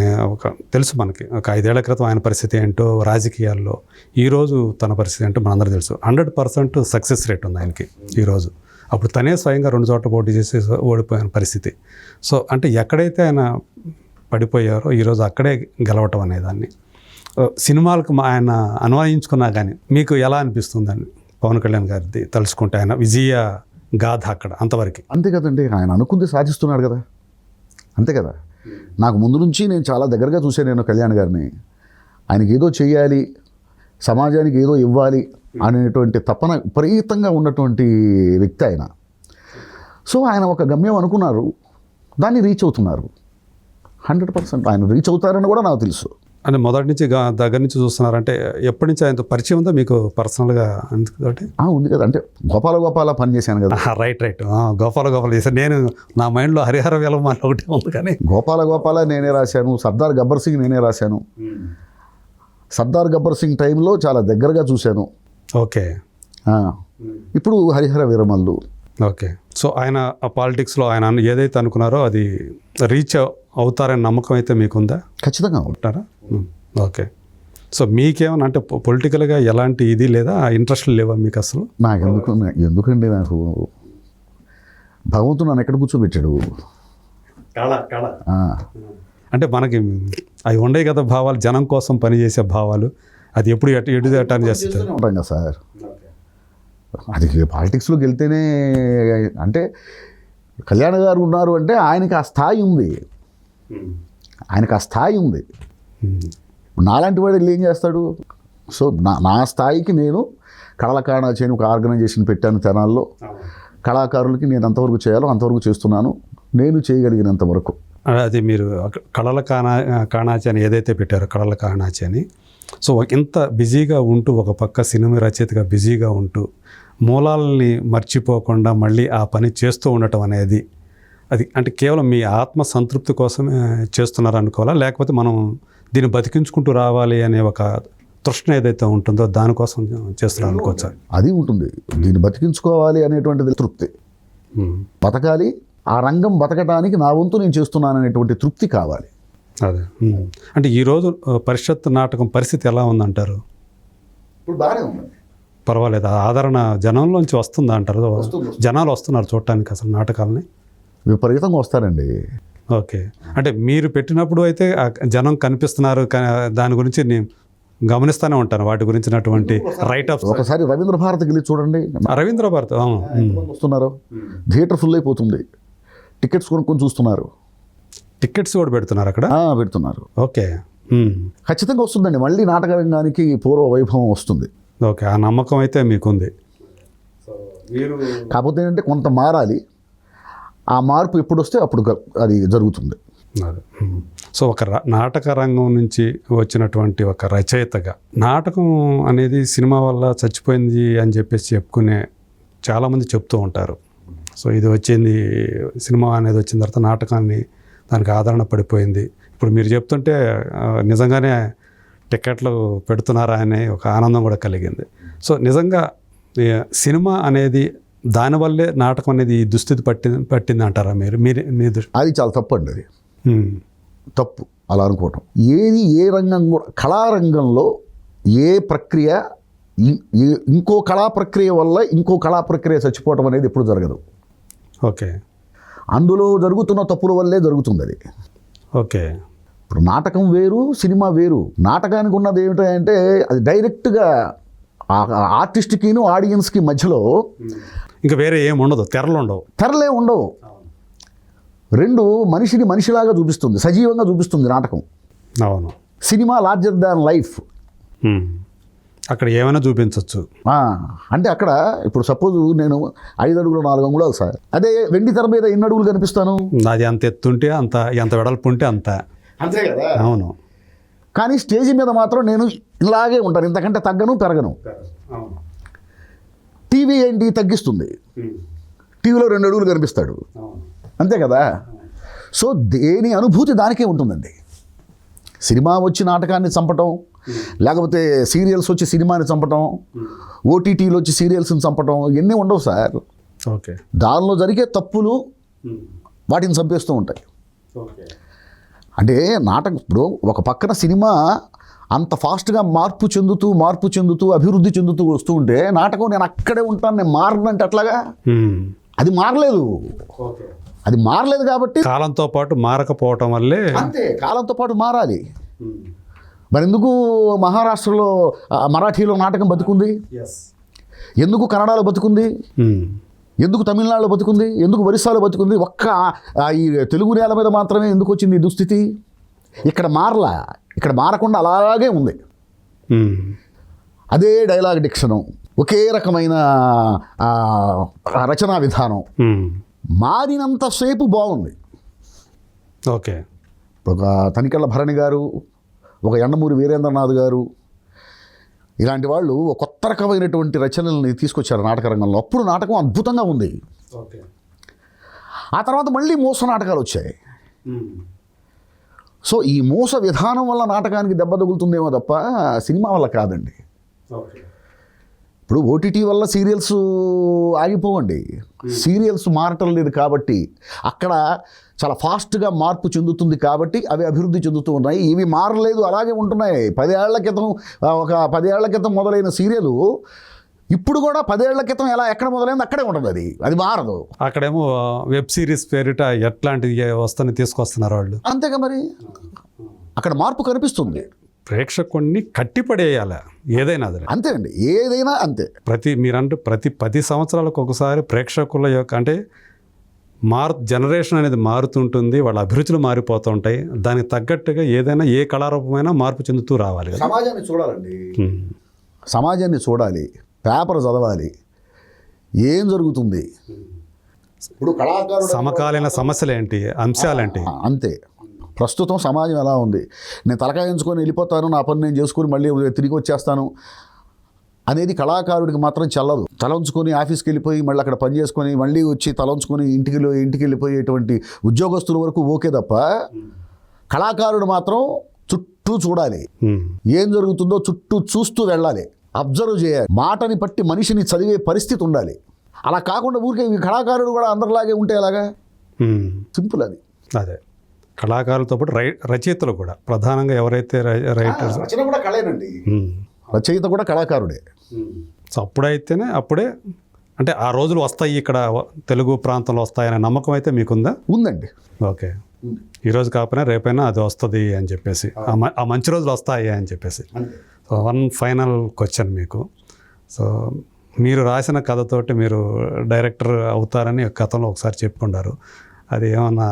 తెలుసు మనకి, ఒక 5 ఏళ్ల క్రితం ఆయన పరిస్థితి ఏంటో రాజకీయాల్లో, ఈరోజు తన పరిస్థితి ఏంటో మనందరూ తెలుసు. 100% సక్సెస్ రేట్ ఉంది ఆయనకి ఈరోజు. అప్పుడు తనే స్వయంగా 2 చోట్ల పోటీ చేసి ఓడిపోయిన పరిస్థితి. సో అంటే ఎక్కడైతే ఆయన పడిపోయారో ఈరోజు అక్కడే గెలవటం అనేదాన్ని సినిమాలకు ఆయన అన్వయించుకున్నా కానీ మీకు ఎలా అనిపిస్తుందండి? పవన్ కళ్యాణ్ గారిది తలుచుకుంటే ఆయన విజయ గాథ అక్కడ అంతవరకు. అంతే కదండి, ఆయన అనుకుంది సాధిస్తున్నాడు కదా, అంతే కదా. నాకు ముందు నుంచి నేను చాలా దగ్గరగా చూశాను నేను కళ్యాణ్ గారిని. ఆయనకి ఏదో చేయాలి, సమాజానికి ఏదో ఇవ్వాలి అనేటువంటి తపన విపరీతంగా ఉన్నటువంటి వ్యక్తి ఆయన. సో ఆయన ఒక గమ్యం అనుకున్నారు, దాన్ని రీచ్ అవుతున్నారు. 100% ఆయన రీచ్ అవుతారని కూడా నాకు తెలుసు. అంటే మొదటి నుంచి దగ్గర నుంచి చూస్తున్నారంటే ఎప్పటి నుంచి ఆయనతో పరిచయం ఉందా మీకు పర్సనల్గా? అందుకే ఉంది కదా, అంటే గోపాల పని చేశాను కదా. రైట్ గోపాల చేశాను నేను. నా మైండ్లో హరిహర విలమాల ఒకటి ఉంది, కానీ గోపాల నేనే రాశాను, సర్దార్ గబ్బర్ సింగ్ నేనే రాశాను. సర్దార్ గబ్బర్ సింగ్ టైంలో చాలా దగ్గరగా చూశాను. ఓకే, ఇప్పుడు హరిహర వీరమల్లు. ఓకే, సో ఆయన ఆ పాలిటిక్స్లో ఆయన ఏదైతే అనుకున్నారో అది రీచ్ అవుతారనే నమ్మకం అయితే మీకుందా? ఖచ్చితంగా ఉంటారా? ఓకే, సో మీకేమన్నా అంటే పొలిటికల్గా ఎలాంటి ఇది లేదా, ఇంట్రెస్ట్ లేవా మీకు అసలు? నాకు ఎందుకండి, నాకు భగవంతుడు నన్ను ఎక్కడ కూర్చోబెట్టాడు. అంటే మనకి అవి ఉండే కదా భావాలు, జనం కోసం పనిచేసే భావాలు, అది ఎప్పుడు ఎటు టర్న్ చేస్తుంది ఉంటాం కదా సార్. అది పాలిటిక్స్లోకి వెళ్తేనే, అంటే కళ్యాణ్ గారు ఉన్నారు అంటే ఆయనకి ఆ స్థాయి ఉంది, ఆయనకు ఆ స్థాయి ఉంది. నాలాంటి వాడు వెళ్ళి ఏం చేస్తాడు? సో నా స్థాయికి నేను కళలకాణ చేయని ఒక ఆర్గనైజేషన్ పెట్టాను తెనాల్లో. కళాకారులకి నేను ఎంతవరకు చేయాలో అంతవరకు చేస్తున్నాను, నేను చేయగలిగినంత వరకు. అది మీరు కళల కాణాచి అని ఏదైతే పెట్టారో, కళల కాణాచి అని, సో ఇంత బిజీగా ఉంటూ, ఒక పక్క సినిమా రచయితగా బిజీగా ఉంటూ, మూలాలని మర్చిపోకుండా మళ్ళీ ఆ పని చేస్తూ ఉండటం అనేది, అది అంటే కేవలం మీ ఆత్మ సంతృప్తి కోసమే చేస్తున్నారు అనుకోవాలా, లేకపోతే మనం దీన్ని బతికించుకుంటూ రావాలి అనే ఒక తృష్ణ ఏదైతే ఉంటుందో దానికోసం చేస్తున్నారు అనుకోవచ్చా? అది ఉంటుంది, దీన్ని బతికించుకోవాలి అనేటువంటిది తృప్తి. బతకాలి, ఆ రంగం బతకడానికి నా వంతు నేను చేస్తున్నాను అనేటువంటి తృప్తి కావాలి. అదే అంటే ఈరోజు పరిషత్ నాటకం పరిస్థితి ఎలా ఉందంటారు? ఇప్పుడు బాగానే ఉంది, పర్వాలేదు, ఆదరణ జనంలోంచి వస్తుందా అంటారు? జనాలు వస్తున్నారు చూడటానికి అసలు నాటకాలని? విపరీతంగా వస్తారండి. ఓకే, అంటే మీరు పెట్టినప్పుడు అయితే ఆ జనం కనిపిస్తున్నారు, దాని గురించి నేను గమనిస్తూనే ఉంటాను, వాటి గురించినటువంటి రైట్ అప్స్. ఒకసారి రవీంద్ర భారతికి వెళ్ళి చూడండి, రవీంద్ర భారతి ఎంతమంది వస్తున్నారు, థియేటర్ ఫుల్ అయిపోతుంది, టికెట్స్ కొనుక్కొని చూస్తున్నారు, టికెట్స్ కూడా పెడుతున్నారు అక్కడ. పెడుతున్నారు. ఓకే, ఖచ్చితంగా వస్తుందండి, మళ్ళీ నాటక రంగానికి పూర్వ వైభవం వస్తుంది. ఓకే, ఆ నమ్మకం అయితే మీకుంది. కాకపోతే ఏంటంటే కొంత మారాలి, ఆ మార్పు ఎప్పుడు వస్తే అప్పుడు అది జరుగుతుంది. సో ఒక నాటక రంగం నుంచి వచ్చినటువంటి ఒక రచయితగా, నాటకం అనేది సినిమా వల్ల చచ్చిపోయింది అని చెప్పేసి చెప్పుకునే చాలామంది చెప్తూ ఉంటారు. సో ఇది వచ్చింది, సినిమా అనేది వచ్చిన తర్వాత నాటకాన్ని దానికి ఆదరణ పడిపోయింది. ఇప్పుడు మీరు చెప్తుంటే నిజంగానే టికెట్లు పెడుతున్నారా అనే ఒక ఆనందం కూడా కలిగింది. సో నిజంగా సినిమా అనేది దానివల్లే నాటకం అనేది ఈ దుస్థితి పట్టింది అంటారా మీరు? మీ దృష్టి అది చాలా తప్పు అండి, అది తప్పు అలా అనుకోవటం. ఏది ఏ రంగం కూడా, కళారంగంలో ఏ ప్రక్రియ ఇంకో కళా ప్రక్రియ వల్ల ఇంకో కళా ప్రక్రియ చచ్చిపోవటం అనేది ఎప్పుడు జరగదు. ఓకే, అందులో జరుగుతున్న తప్పుల వల్లే జరుగుతుంది అది. ఓకే, ఇప్పుడు నాటకం వేరు, సినిమా వేరు. నాటకానికి ఉన్నది ఏమిటంటే అది డైరెక్ట్గా ఆర్టిస్ట్కిను ఆడియన్స్కి మధ్యలో ఇంకా వేరే ఏమి ఉండదు, తెరలే ఉండవు. రెండు మనిషిని మనిషిలాగా చూపిస్తుంది, సజీవంగా చూపిస్తుంది నాటకం. అవును. సినిమా లార్జర్ దాన్ లైఫ్, అక్కడ ఏమైనా చూపించవచ్చు. అంటే అక్కడ ఇప్పుడు సపోజ్ నేను 5 అడుగులు 4 అంగుళాలు సార్, అదే వెండి తెర మీద ఎన్ని అడుగులు కనిపిస్తాను? అది అంత ఎత్తుంటే అంత, ఎంత వెడల్పు ఉంటే అంత. అంతే కదా. అవును. కానీ స్టేజ్ మీద మాత్రం నేను ఇలాగే ఉంటాను, ఇంతకంటే తగ్గను పెరగను. టీవీ ఏంటి తగ్గిస్తుంది, టీవీలో 2 అడుగులు కనిపిస్తాడు, అంతే కదా. సో దేని అనుభూతి దానికే ఉంటుందండి. సినిమా వచ్చి నాటకాన్ని చంపటం, లేకపోతే సీరియల్స్ వచ్చి సినిమాని చంపటం, ఓటీటీలు వచ్చి సీరియల్స్ని చంపటం, ఇవన్నీ ఉండవు సార్. ఓకే, దానిలో జరిగే తప్పులు వాటిని చంపేస్తూ ఉంటాయి. అంటే నాటకం ఇప్పుడు ఒక పక్కన సినిమా అంత ఫాస్ట్గా మార్పు చెందుతూ అభివృద్ధి చెందుతూ వస్తూ ఉంటే, నాటకం నేను అక్కడే ఉంటాను, నేను మారనంటే అట్లాగా. అది మారలేదు, అది మారలేదు కాబట్టి కాలంతో పాటు మారకపోవటం వల్లే. అంతే, కాలంతో పాటు మారాలి. మరి ఎందుకు మహారాష్ట్రలో మరాఠీలో నాటకం బతుకుంది, ఎందుకు కన్నడలో బతుకుంది, ఎందుకు తమిళనాడులో బతుకుంది, ఎందుకు ఒరిస్సాలో బతుకుంది, ఒక్క ఈ తెలుగు నేల మీద మాత్రమే ఎందుకు వచ్చింది ఈ దుస్థితి? ఇక్కడ మారలా, ఇక్కడ మారకుండా అలాగే ఉంది. అదే డైలాగ్ డిక్షను, ఒకే రకమైన రచనా విధానం, మారినంతసేపు బాగుంది. ఓకే, ఒక తనికెళ్ళ భరణి గారు, ఒక ఎండమూరి వీరేంద్రనాథ్ గారు, ఇలాంటి వాళ్ళు ఒక కొత్త రకమైనటువంటి రచనల్ని తీసుకొచ్చారు నాటక రంగంలో. అప్పుడు నాటకం అద్భుతంగా ఉంది. ఆ తర్వాత మళ్ళీ మోస నాటకాలు వచ్చాయి. సో ఈ మోస విధానం వల్ల నాటకానికి దెబ్బ తగులుతుందేమో తప్ప సినిమా వల్ల కాదండి. ఇప్పుడు ఓటీటీ వల్ల సీరియల్స్ ఆగిపోవండి, సీరియల్స్ మారటం లేదు కాబట్టి, అక్కడ చాలా ఫాస్ట్గా మార్పు చెందుతుంది కాబట్టి అవి అభివృద్ధి చెందుతూ ఉన్నాయి. ఇవి మారలేదు, అలాగే ఉంటున్నాయి. 10 ఏళ్ల క్రితం మొదలైన సీరియలు ఇప్పుడు కూడా 10 ఏళ్ల క్రితం ఎక్కడ మొదలైంది అక్కడే ఉంటుంది, అది మారదు. అక్కడేమో వెబ్ సిరీస్ పేరిట ఎట్లాంటివి వస్తాయని తీసుకొస్తున్నారు వాళ్ళు. అంతేగా, మరి అక్కడ మార్పు కనిపిస్తుంది. ప్రేక్షకుడిని కట్టిపడేయాలి ఏదైనా, అది అంతే అండి, ఏదైనా అంతే. ప్రతి 10 సంవత్సరాలకు ఒకసారి ప్రేక్షకుల యొక్క అంటే జనరేషన్ అనేది మారుతుంటుంది, వాళ్ళ అభిరుచులు మారిపోతూ ఉంటాయి. దానికి తగ్గట్టుగా ఏదైనా ఏ కళారూపమైనా మార్పు చెందుతూ రావాలి. సమాజాన్ని చూడాలండి, సమాజాన్ని చూడాలి, పేపర్ చదవాలి, ఏం జరుగుతుంది. ఇప్పుడు కళాకారుడు సమకాలీన సమస్యలు ఏంటి, అంశాలేంటి, అంతే. ప్రస్తుతం సమాజం ఎలా ఉంది, నేను తలకాయ ఎంచుకొని వెళ్ళిపోతాను, నా పని నేను చేసుకుని మళ్ళీ తిరిగి వచ్చేస్తాను అనేది కళాకారుడికి మాత్రం చెల్లదు. తల ఉంచుకొని ఆఫీస్కి వెళ్ళిపోయి మళ్ళీ అక్కడ పని చేసుకొని మళ్ళీ వచ్చి తల ఉంచుకొని ఇంటికి వెళ్ళిపోయేటువంటి ఉద్యోగస్తుల వరకు ఓకే తప్ప, కళాకారుడు మాత్రం చుట్టూ చూడాలి, ఏం జరుగుతుందో చుట్టూ చూస్తూ వెళ్ళాలి, అబ్జర్వ్ చేయాలి, మాటని పట్టి మనిషిని చదివే పరిస్థితి ఉండాలి. అలా కాకుండా ఊరికే కళాకారుడు కూడా అందరిలాగే ఉంటే ఎలాగా? సింపుల్ అది. అదే కళాకారులతో పాటు రచయితలు కూడా ప్రధానంగా ఎవరైతే రైటర్స్, రచన కూడా కళేనండి, రచయిత కూడా కళాకారుడే. సో అప్పుడే అంటే ఆ రోజులు వస్తాయి ఇక్కడ తెలుగు ప్రాంతంలో వస్తాయనే నమ్మకం అయితే మీకుందా? ఉందండి. ఓకే, ఈరోజు కాకపోయినా రేపైనా అది వస్తుంది అని చెప్పేసి, ఆ మంచి రోజులు వస్తాయి అని చెప్పేసి. సో వన్ ఫైనల్ క్వశ్చన్ మీకు. సో మీరు రాసిన కథతోటి మీరు డైరెక్టర్ అవుతారని గతంలో ఒకసారి చెప్పుకున్నారు. అది ఏమన్నా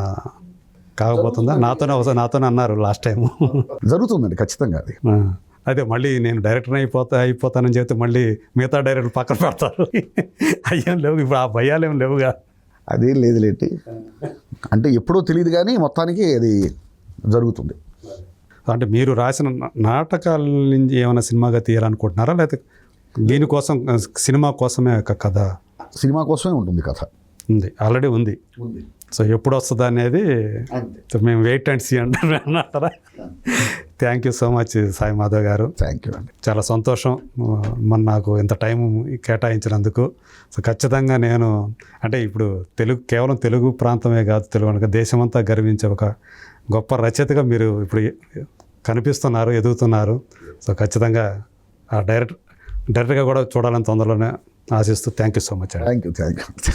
కాకపోతుందా? నాతోనే అన్నారు లాస్ట్ టైము. జరుగుతుందండి ఖచ్చితంగా అది. అదే మళ్ళీ నేను డైరెక్టర్ అయిపోతానని చెప్తే మళ్ళీ మిగతా డైరెక్టర్ పక్కన పెడతారు. అయ్యేం లేవు ఇప్పుడు, ఆ భయాలు ఏం లేవుగా. అదేం లేదులేంటి, అంటే ఎప్పుడో తెలియదు కానీ మొత్తానికి అది జరుగుతుంది. అంటే మీరు రాసిన నాటకాల నుంచి ఏమైనా సినిమాగా తీయాలనుకుంటున్నారా, లేకపోతే దీనికోసం సినిమా కోసమే ఒక కథ? సినిమా కోసమే ఉంటుంది కథ. ఉంది, ఆల్రెడీ ఉంది. సో ఎప్పుడు వస్తుంది అనేది మేము వెయిట్ అండ్ సీ అంటారా? Thank you so much Sai Madhav గారు. థ్యాంక్ యూ అండి. చాలా సంతోషం మన నాకు ఇంత టైం కేటాయించినందుకు. సో ఖచ్చితంగా నేను అంటే ఇప్పుడు కేవలం తెలుగు ప్రాంతమే కాదు, తెలుగు దేశమంతా గర్వించే ఒక గొప్ప రచయితగా మీరు ఇప్పుడు కనిపిస్తున్నారు, ఎదుగుతున్నారు. సో ఖచ్చితంగా ఆ డైరెక్టర్గా కూడా చూడాలని తొందరలోనే ఆశిస్తూ thank you so much. Thank you.